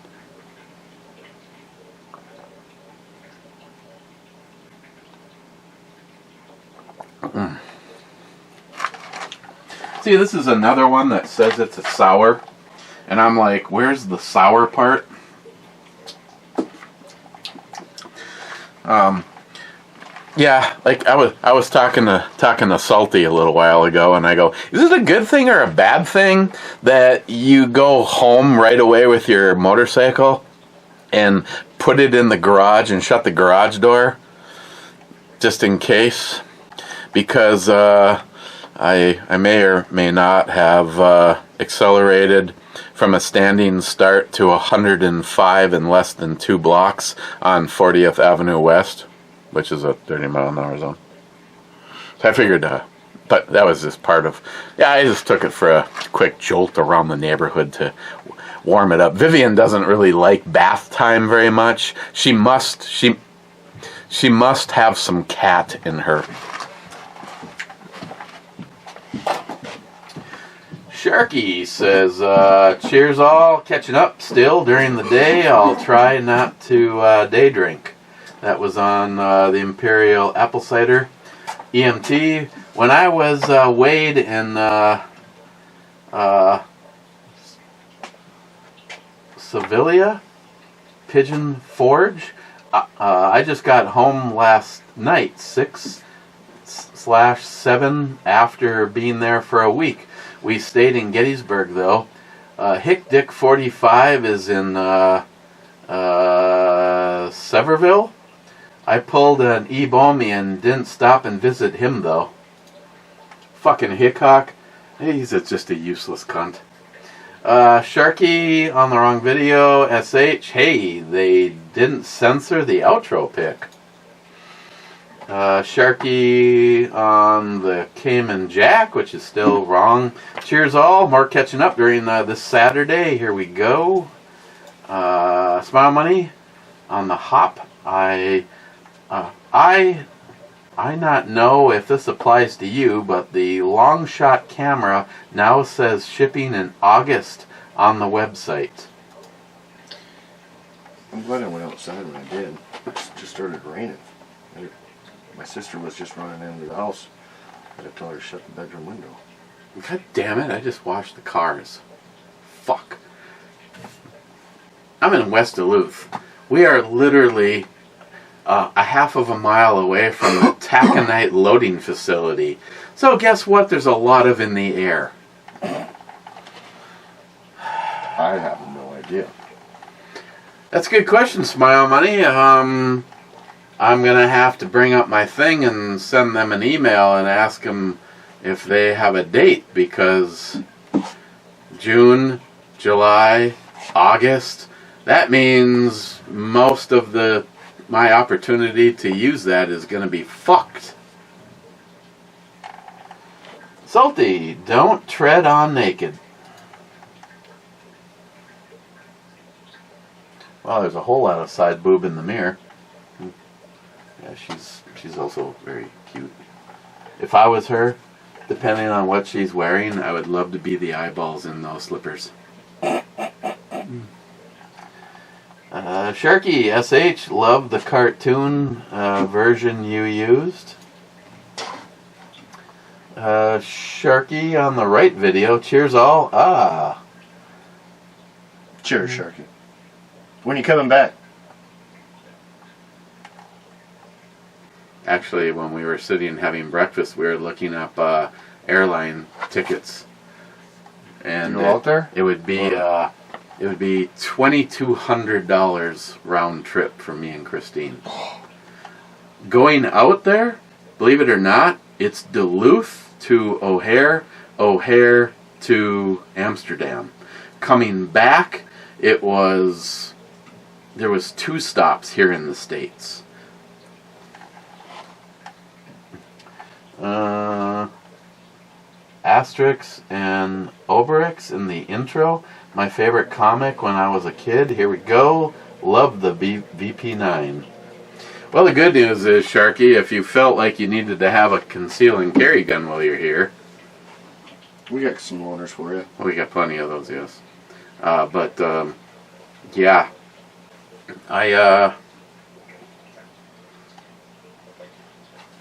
See, this is another one that says it's a sour, and I'm like, where's the sour part? Yeah, like I was talking to Salty a little while ago, and I go, is it a good thing or a bad thing that you go home right away with your motorcycle and put it in the garage and shut the garage door just in case? Because I may or may not have accelerated from a standing start to 105 in less than 2 blocks on 40th Avenue West, which is a 30-mile-an-hour zone. So I figured, but that was just part of, yeah, I just took it for a quick jolt around the neighborhood to warm it up. Vivian doesn't really like bath time very much. She must have some cat in her. Sharky says, cheers all, catching up still during the day. I'll try not to day drink. That was on the Imperial Apple Cider EMT. When I was weighed in Sevilla, Pigeon Forge, I just got home last night, 6/7, after being there for a week. We stayed in Gettysburg, though. Hick Dick 45 is in Sevierville. I pulled an E-Bomi and didn't stop and visit him, though. Fucking Hickok. He's just a useless cunt. Sharky on the wrong video. SH. Hey, they didn't censor the outro pic. Sharky on the Cayman Jack, which is still wrong. Cheers all. More catching up during this Saturday. Here we go. Smile Money on the hop. I not know if this applies to you, but the long shot camera now says shipping in August on the website. I'm glad I went outside when I did. It just started raining. My sister was just running into the house. I had to tell her to shut the bedroom window. God damn it, I just washed the cars. Fuck. I'm in West Duluth. We are literally a half of a mile away from the taconite loading facility. So guess what there's a lot of in the air? I have no idea. That's a good question, Smile Money. I'm going to have to bring up my thing and send them an email and ask them if they have a date, because June, July, August, that means most of my opportunity to use that is going to be fucked. Salty, don't tread on naked. Well, there's a whole lot of side boob in the mirror. Yeah, she's also very cute. If I was her, depending on what she's wearing, I would love to be the eyeballs in those slippers. Sharky SH, love the cartoon version you used. Sharky on the right video, cheers all. Cheers, Sharky. When are you coming back? Actually, when we were sitting having breakfast, we were looking up airline tickets, and you go out there? It would be $2,200 round trip for me and Christine. Going out there, believe it or not, it's Duluth to O'Hare, O'Hare to Amsterdam. Coming back, there was 2 stops here in the States. Asterix and Obelix in the intro. My favorite comic when I was a kid. Here we go. Love the VP9. Well, the good news is, Sharky, if you felt like you needed to have a conceal and carry gun while you're here, we got some loaners for you. We got plenty of those, yes. Yeah.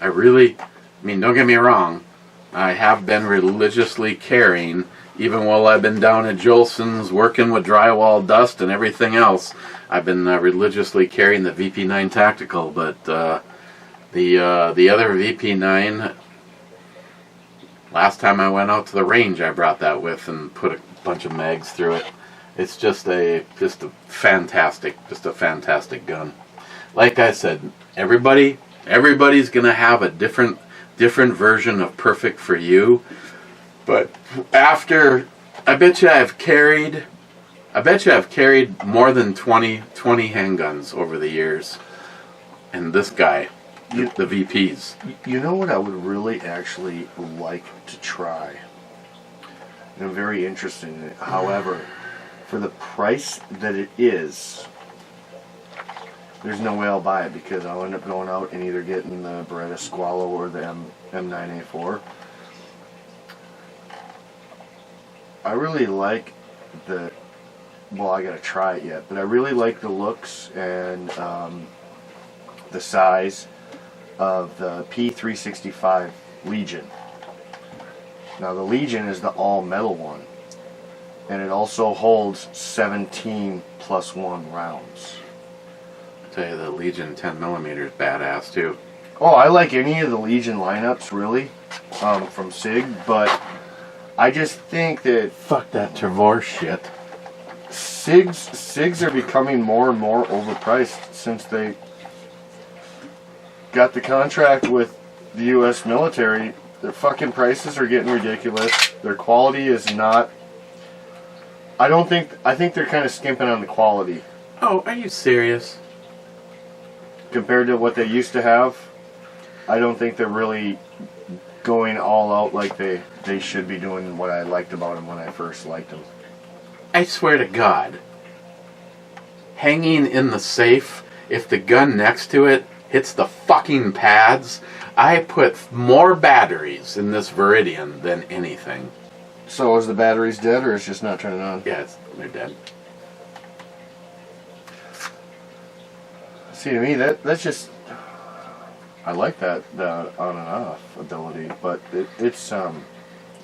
I really, don't get me wrong, I have been religiously carrying, even while I've been down at Jolson's working with drywall dust and everything else, I've been religiously carrying the VP9 Tactical, but the other VP9, last time I went out to the range, I brought that with and put a bunch of mags through it. It's just a fantastic gun. Like I said, everybody's gonna have a different version of perfect for you. But after, I bet you I've carried more than 20 handguns over the years. And this guy, the VPs. You know what I would really actually like to try? And I'm very interested in it. However, for the price that it is, there's no way I'll buy it, because I'll end up going out and either getting the Beretta Squalo or the M9A4. I really like I gotta try it yet, but I really like the looks and the size of the P365 Legion. Now the Legion is the all metal one, and it also holds 17+1 rounds. tell you the Legion 10mm is badass too. Oh, I like any of the Legion lineups, really, from SIG, but I just think that Fuck that Tavor shit. SIGs are becoming more and more overpriced since they got the contract with the U.S. military. Their fucking prices are getting ridiculous. Their quality is not... I think they're kind of skimping on the quality. Oh, are you serious? Compared to what they used to have, I don't think they're really going all out like they should be doing what I liked about them when I first liked them. I swear to God. Hanging in the safe, if the gun next to it hits the fucking pads, I put more batteries in this Viridian than anything. So is the batteries dead or it's just not turning on? Yeah, they're dead. See, to me, that's just... I like that on and off ability, but it's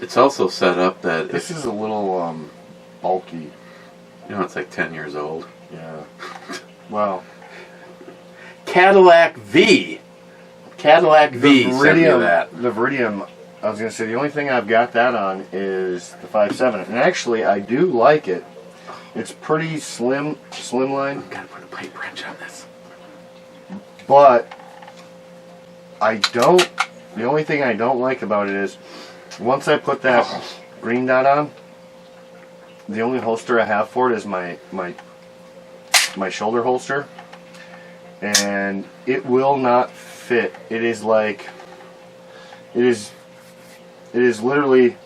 It's also set up that this is a little bulky. it's like 10 years old. Yeah. Well, Cadillac V sent me that. The Viridian, I was going to say, the only thing I've got that on is the 5.7. And actually, I do like it. It's pretty slimline. Gotta put a pipe wrench on this. But the only thing I don't like about it is, once I put that green dot on, the only holster I have for it is my shoulder holster. And it will not fit. It is like, it is literally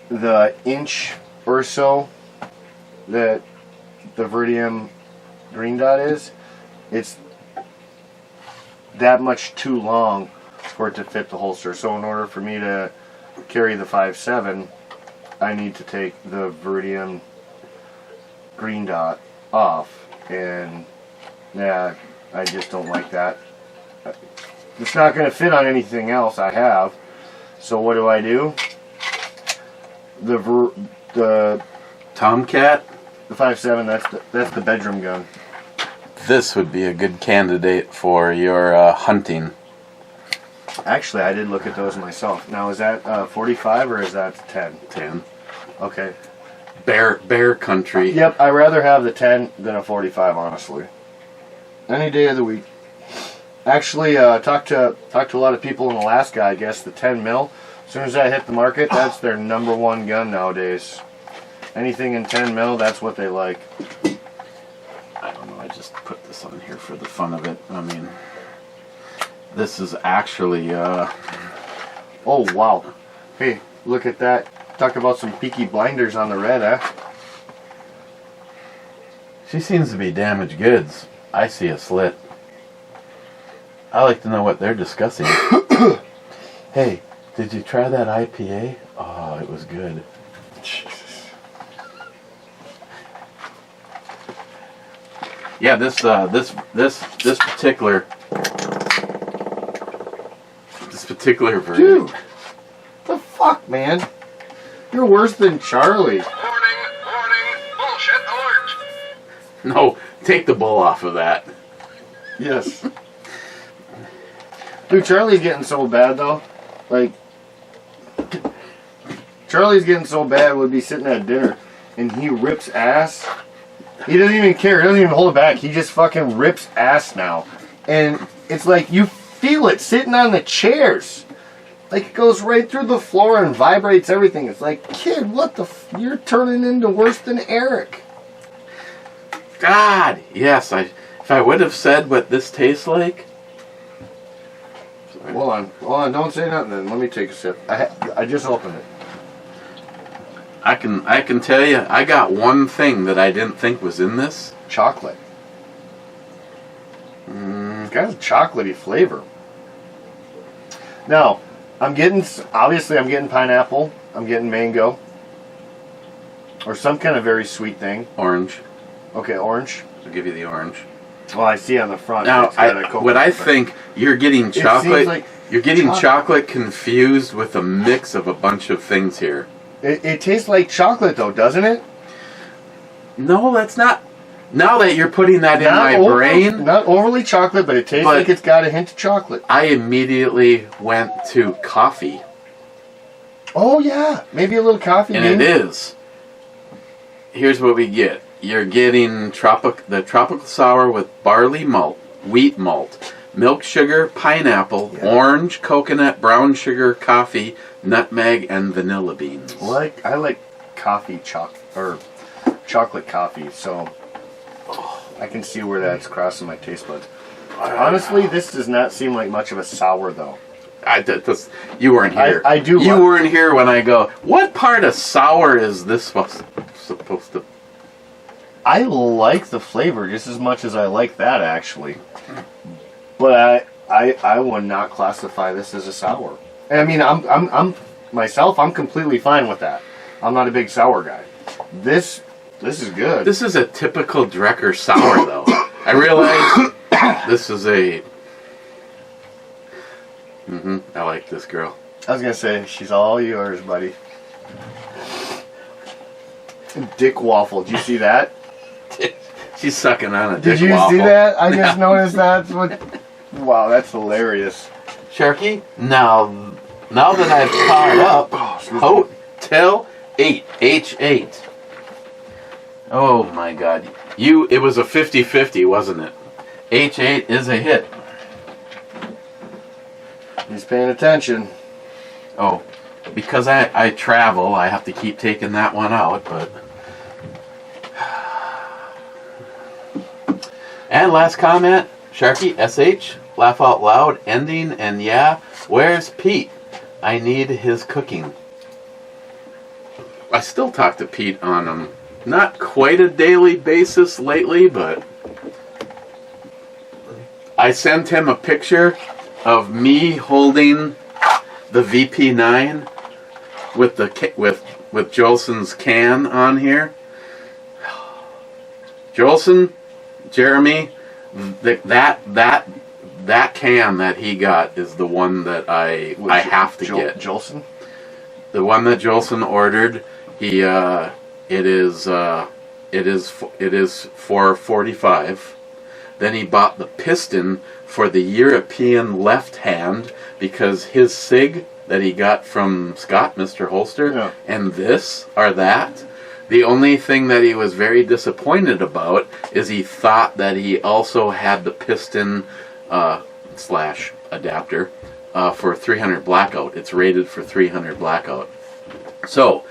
the inch or so that the Viridian green dot is. It's that much too long for it to fit the holster. So in order for me to carry the 5.7, I need to take the Viridian green dot off, and yeah, I just don't like that. It's not going to fit on anything else I have. So what do? The Tomcat? The 5.7, that's the bedroom gun. This would be a good candidate for your hunting. Actually, I did look at those myself. Now, is that 45 or is that 10? 10. Okay. Bear country. Yep, I'd rather have the 10 than a 45, honestly. Any day of the week. Actually, talked to a lot of people in Alaska. I guess the 10 mil. As soon as that hit the market, that's their #1 gun nowadays. Anything in 10 mil, that's what they like. I don't know. I just put this on here for the fun of it. I mean, this is actually. Oh wow! Hey, look at that. Talk about some Peaky Blinders on the red, huh? She seems to be damaged goods. I see a slit. I like to know what they're discussing. Hey, did you try that IPA? Oh, it was good. Yeah, this particular version. Dude, the fuck, man? You're worse than Charlie. Warning, bullshit alert. No, take the bull off of that. Yes. Dude, Charlie's getting so bad though. Like, Charlie's getting so bad. We'd be sitting at dinner and he rips ass. He doesn't even care. He doesn't even hold it back. He just fucking rips ass now. And it's like you feel it sitting on the chairs. Like it goes right through the floor and vibrates everything. It's like, kid, what the you're turning into worse than Eric. God, yes. If I would have said what this tastes like. Sorry. Hold on. Don't say nothing then. Let me take a sip. I just opened it. I can tell you, I got one thing that I didn't think was in this. Chocolate. It's got a chocolatey flavor. Now, I'm getting pineapple. I'm getting mango. Or some kind of very sweet thing. Orange. Okay, orange. I'll give you the orange. Well, I see on the front. Now, it's got a coconut what I flavor. think, you're getting chocolate. seems like you're getting chocolate confused with a mix of a bunch of things here. It tastes like chocolate though, doesn't it? No, that's not. Now that you're putting that in my brain, not overly chocolate, but it tastes like it's got a hint of chocolate. I immediately went to coffee. Oh yeah, maybe a little coffee. And it is. Here's what we get. You're getting the tropical sour with barley malt, wheat malt, milk sugar, pineapple, orange, coconut, brown sugar, coffee, nutmeg, and vanilla beans. I like coffee chocolate coffee, so I can see where that's crossing my taste buds. Honestly, this does not seem like much of a sour though. You weren't here. I do. You weren't here when I go, what part of sour is this supposed to? I like the flavor just as much as I like that actually. But I would not classify this as a sour. And I mean, I'm myself, I'm completely fine with that. I'm not a big sour guy. This is good. This is a typical Drecker sour though. I realize this is a I like this girl. I was gonna say, she's all yours, buddy. Dick waffle. Did you see that? She's sucking on a dick waffle. Did you see that? I just noticed that's what. Wow, that's hilarious. Sharky, now that I've caught up, Hotel 8, H8. Oh my God. It was a 50-50, wasn't it? H8 is a hit. He's paying attention. Oh, because I travel, I have to keep taking that one out, but... And last comment, Sharky, SH, laugh out loud, ending, and yeah, where's Pete? I need his cooking. I still talk to Pete on not quite a daily basis lately, but I sent him a picture of me holding the VP9 with Jolson's can on here. Jolson, Jeremy, that can that he got is the one that I have to get. Jolson? The one that Jolson ordered, it is $4.45. Then he bought the piston for the European left hand because his SIG that he got from Scott, Mr. Holster, and this are that. The only thing that he was very disappointed about is he thought that he also had the piston slash adapter for 300 blackout. It's rated for 300 blackout. So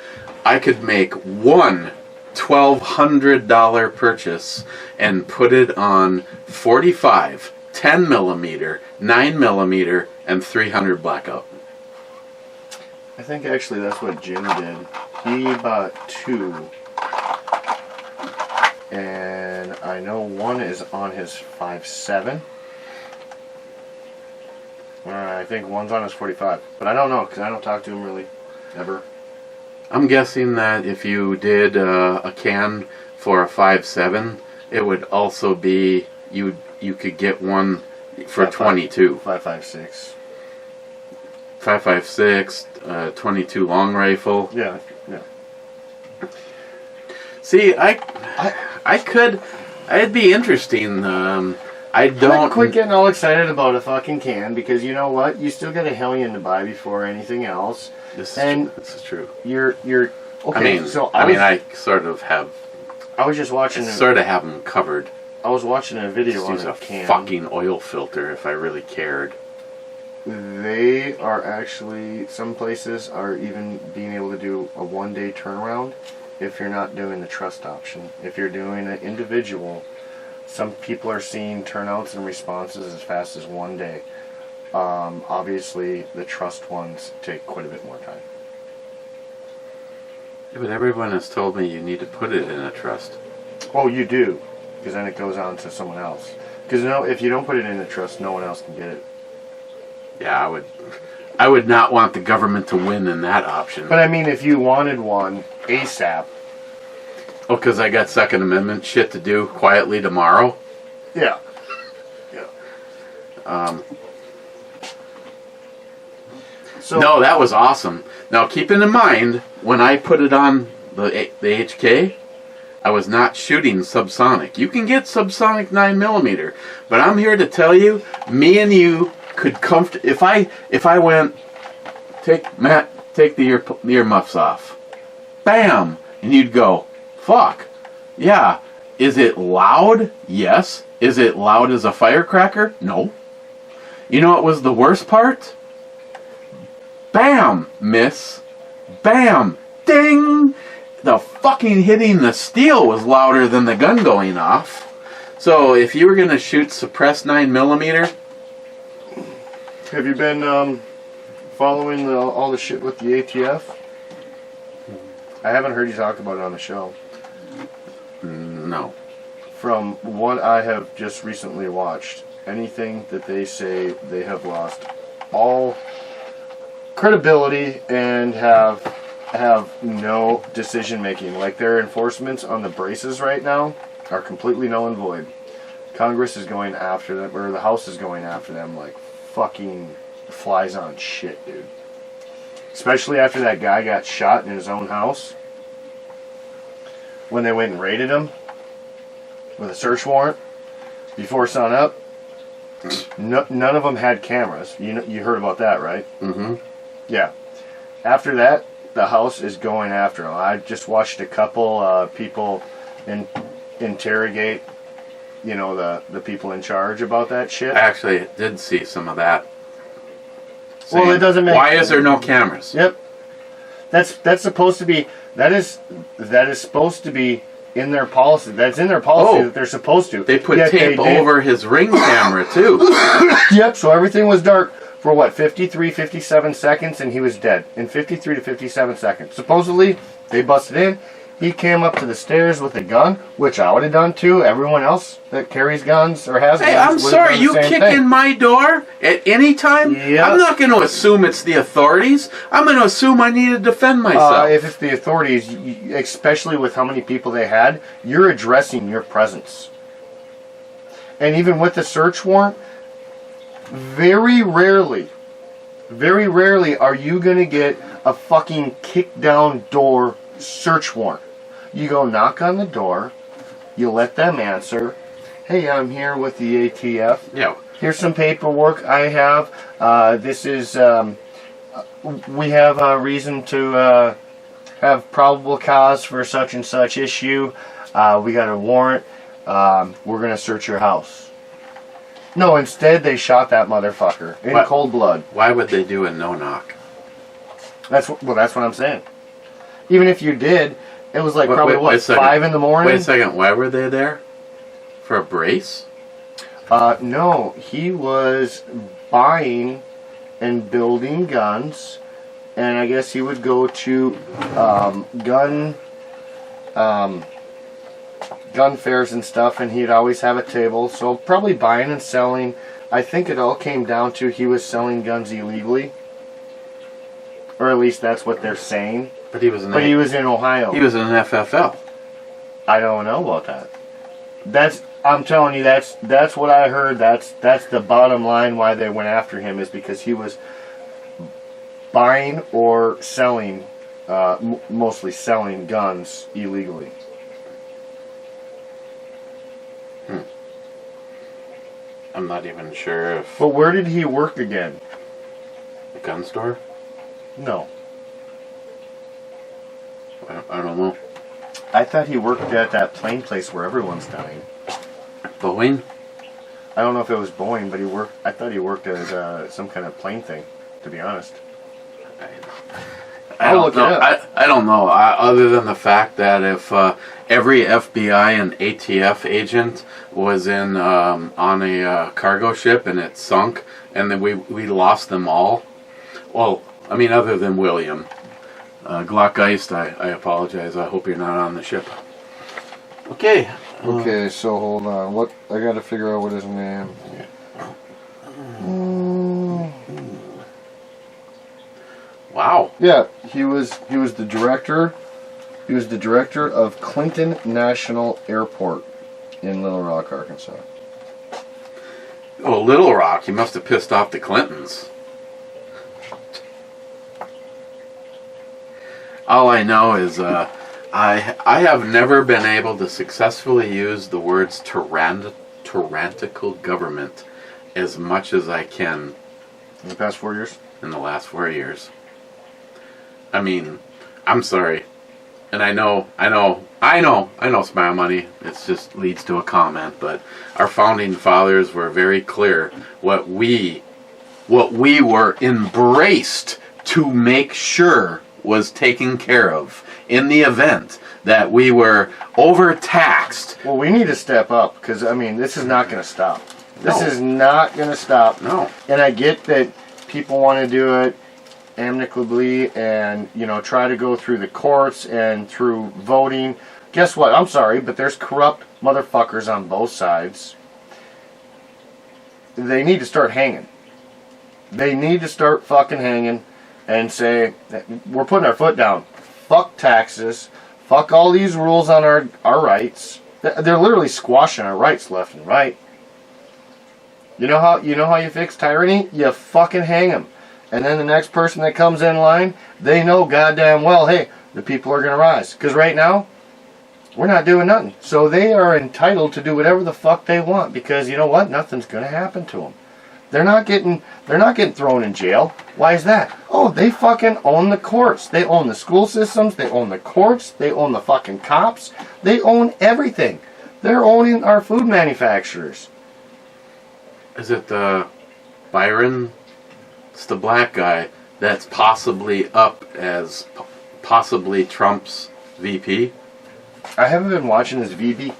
I could make one $1,200 purchase and put it on 45, 10 millimeter, 9 millimeter, and 300 blackout. I think actually that's what Jim did. He bought two, and I know one is on his 5.7. I think one's on his 45, but I don't know because I don't talk to him really ever. I'm guessing that if you did a can for a 5.7, it would also be you could get one for 22. 5.56. 5.56, 22 long rifle. Yeah. See, it'd be interesting. I don't quit getting all excited about a fucking can because you know what? You still got a hellion to buy before anything else. This is true. You're okay. I mean, I sort of have. I was just watching. Sort of have them covered. I was watching a video on a can. Fucking oil filter if I really cared. They are actually, some places are even being able to do a 1-day turnaround if you're not doing the trust option. If you're doing an individual, some people are seeing turnouts and responses as fast as 1 day. Obviously, the trust ones take quite a bit more time. Yeah, but everyone has told me you need to put it in a trust. Oh, you do, because then it goes on to someone else. Because if you don't put it in a trust, no one else can get it. Yeah, I would not want the government to win in that option. But I mean, if you wanted one ASAP. Oh, because I got Second Amendment shit to do quietly tomorrow? Yeah. No, that was awesome. Now, keeping in mind, when I put it on the HK, I was not shooting subsonic. You can get subsonic 9mm, but I'm here to tell you, me and you could if I went, take the earmuffs off, bam, and you'd go, fuck, yeah. Is it loud? Yes. Is it loud as a firecracker? No. You know what was the worst part? Bam, miss. Bam, ding. The fucking hitting the steel was louder than the gun going off. So if you were going to shoot suppressed 9mm... Have you been following all the shit with the ATF? I haven't heard you talk about it on the show. No. From what I have just recently watched, anything that they say, they have lost all credibility and have no decision making. Like their enforcements on the braces right now are completely null and void. Congress is going after them, or the House is going after them like fucking flies on shit, dude. Especially after that guy got shot in his own house. When they went and raided him with a search warrant before sun up. None of them had cameras. You heard about that, right? Mm-hmm. Yeah. After that, the House is going after him. I just watched a couple people interrogate, the people in charge about that shit. I actually did see some of that. Well, it doesn't make. Why is there no cameras? Yep. That's supposed to be. That is supposed to be in their policy. That's in their policy that they're supposed to. They put tape over his Ring camera too. Yep. So everything was dark for what, 53, 57 seconds, and he was dead in 53 to 57 seconds. Supposedly they busted in. He came up to the stairs with a gun, which I would have done too. Everyone else that carries guns or has Hey, guns. I'm sorry, you kick in my door at any time? Yeah. I'm not going to assume it's the authorities. I'm going to assume I need to defend myself. If it's the authorities, especially with how many people they had, you're addressing your presence. And even with the search warrant, very rarely are you going to get a fucking kick down door search warrant. You go knock on the door, you let them answer. Hey, I'm here with the ATF. Yeah. Here's some paperwork I have. This is, we have a reason to have probable cause for such and such issue. We got a warrant. We're going to search your house. No, instead they shot that motherfucker in cold blood. Why would they do a no-knock? That's what I'm saying. Even if you did, it was like probably, wait 5 in the morning? Wait a second, why were they there? For a brace? No, he was buying and building guns, and I guess he would go to gun fairs and stuff, and he'd always have a table, so probably buying and selling. I think it all came down to he was selling guns illegally. Or at least that's what they're saying. But he was in Ohio. He was in an FFL. I don't know about that. I'm telling you, that's what I heard. That's the bottom line why they went after him, is because he was buying or selling, mostly selling guns illegally. I'm not even sure if... But where did he work again? A gun store? No. I don't know. I thought he worked at that plane place where everyone's dying. Boeing? I don't know if it was Boeing, but I thought he worked at some kind of plane thing, to be honest. I don't know. I don't know. Other than the fact that if every FBI and ATF agent was in on a cargo ship and it sunk, and then we lost them all. Well, I mean, other than William Glockgeist, I apologize. I hope you're not on the ship. Okay. Okay, so hold on. What I got to figure out what his name. Wow. Yeah, he was the director. He was the director of Clinton National Airport in Little Rock, Arkansas. Oh, Little Rock. He must have pissed off the Clintons. All I know is I have never been able to successfully use the words tyrannical government as much as I can In the past 4 years? in the last 4 years. I mean, I'm sorry. And I know, Smile Money, it just leads to a comment, but our founding fathers were very clear what we were embraced to make sure was taken care of in the event that we were overtaxed. Well, we need to step up because, I mean, this is not going to stop. This No. is not going to stop. No. And I get that people want to do it amicably and, you know, try to go through the courts and through voting. Guess what? I'm sorry, but there's corrupt motherfuckers on both sides. They need to start hanging. They need to start fucking hanging and say, we're putting our foot down. Fuck taxes. Fuck all these rules on our rights. They're literally squashing our rights left and right. You know how you fix tyranny? You fucking hang them. And then the next person that comes in line, they know goddamn well, hey, the people are going to rise. Because right now, we're not doing nothing. So they are entitled to do whatever the fuck they want. Because you know what? Nothing's going to happen to them. They're not getting thrown in jail. Why is that? Oh, they fucking own the courts. They own the school systems. They own the courts. They own the fucking cops. They own everything. They're owning our food manufacturers. Is it Byron? It's the black guy that's possibly up as possibly Trump's VP. I haven't been watching his VP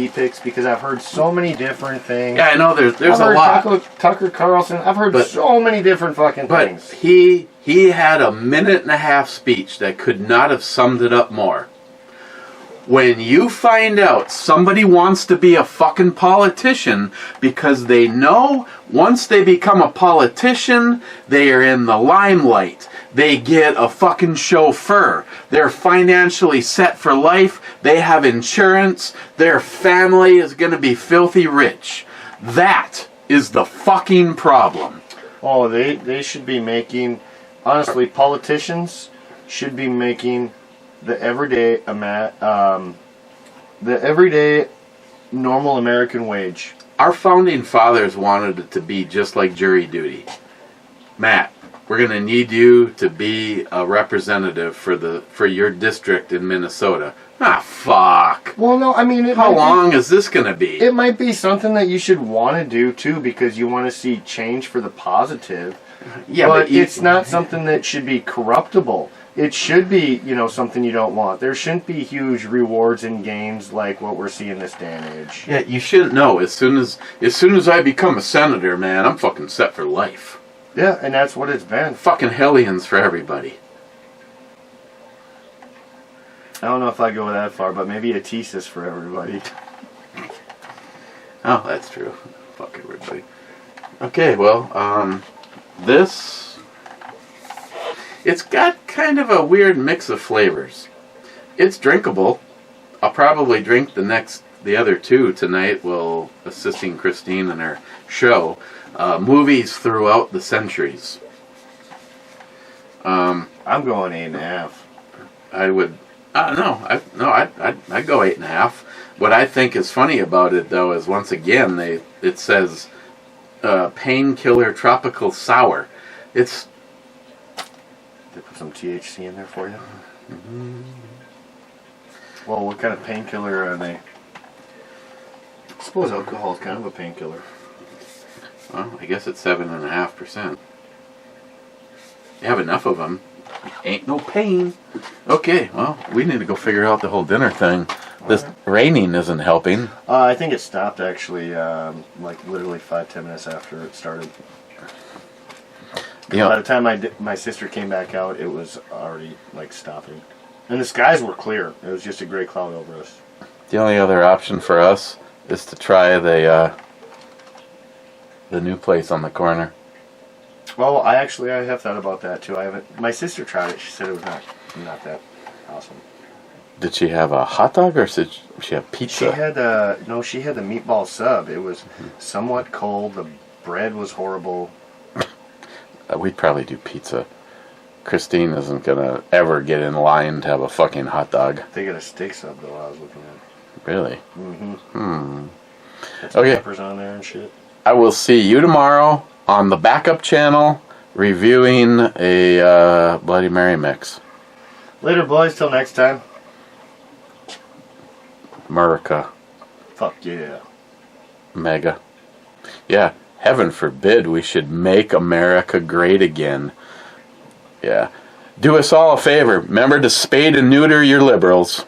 picks because I've heard so many different things. Yeah, I know there's I've a heard lot. Tucker Carlson. I've heard But- so many different fucking But things. he had a 1.5-minute speech that could not have summed it up more. When you find out somebody wants to be a fucking politician because they know once they become a politician, they are in the limelight. They get a fucking chauffeur. They're financially set for life. They have insurance. Their family is going to be filthy rich. That is the fucking problem. Oh, they should be making, honestly, politicians should be making the everyday normal American wage. Our founding fathers wanted it to be just like jury duty. Matt, we're going to need you to be a representative for your district in Minnesota. Ah, fuck. Well, no, I mean, How long is this going to be? It might be something that you should want to do too, because you want to see change for the positive. Yeah, but you- it's not something that should be corruptible. It should be, something you don't want. There shouldn't be huge rewards and gains like what we're seeing this day and age. Yeah, you shouldn't know. As soon as I become a senator, man, I'm fucking set for life. Yeah, and that's what it's been. Fucking hellions for everybody. I don't know if I go that far, but maybe a thesis for everybody. Oh, that's true. Fuck everybody. Okay, well, this... It's got kind of a weird mix of flavors. It's drinkable. I'll probably drink the other two tonight while assisting Christine in her show. Movies throughout the centuries. I'm going 8.5. I would... I'd go 8.5. What I think is funny about it, though, is once again, it says painkiller tropical sour. It's... They put some THC in there for you? Mm-hmm. Well, what kind of painkiller are they? I suppose alcohol is kind of a painkiller. Well, I guess it's 7.5%. You have enough of them. Ain't no pain. Okay, well, we need to go figure out the whole dinner thing. This raining isn't helping. I think it stopped actually, like literally 5-10 minutes after it started. You know, By the time my sister came back out, it was already like stopping, and the skies were clear. It was just a gray cloud over us. the only other option for us is to try the new place on the corner. Well, I have thought about that too. I haven't. My sister tried it. She said it was not that awesome. Did she have a hot dog or did she have pizza? She had she had the meatball sub. It was somewhat cold. The bread was horrible. We'd probably do pizza. Christine isn't gonna ever get in line to have a fucking hot dog. They got a steak sub though. I was looking at. Really? Mm-hmm. Got Okay. peppers on there and shit. I will see you tomorrow on the backup channel reviewing a Bloody Mary mix. Later, boys. Till next time. America. Fuck yeah. Mega. Yeah. Heaven forbid we should make America great again. Yeah. Do us all a favor. Remember to spade and neuter your liberals.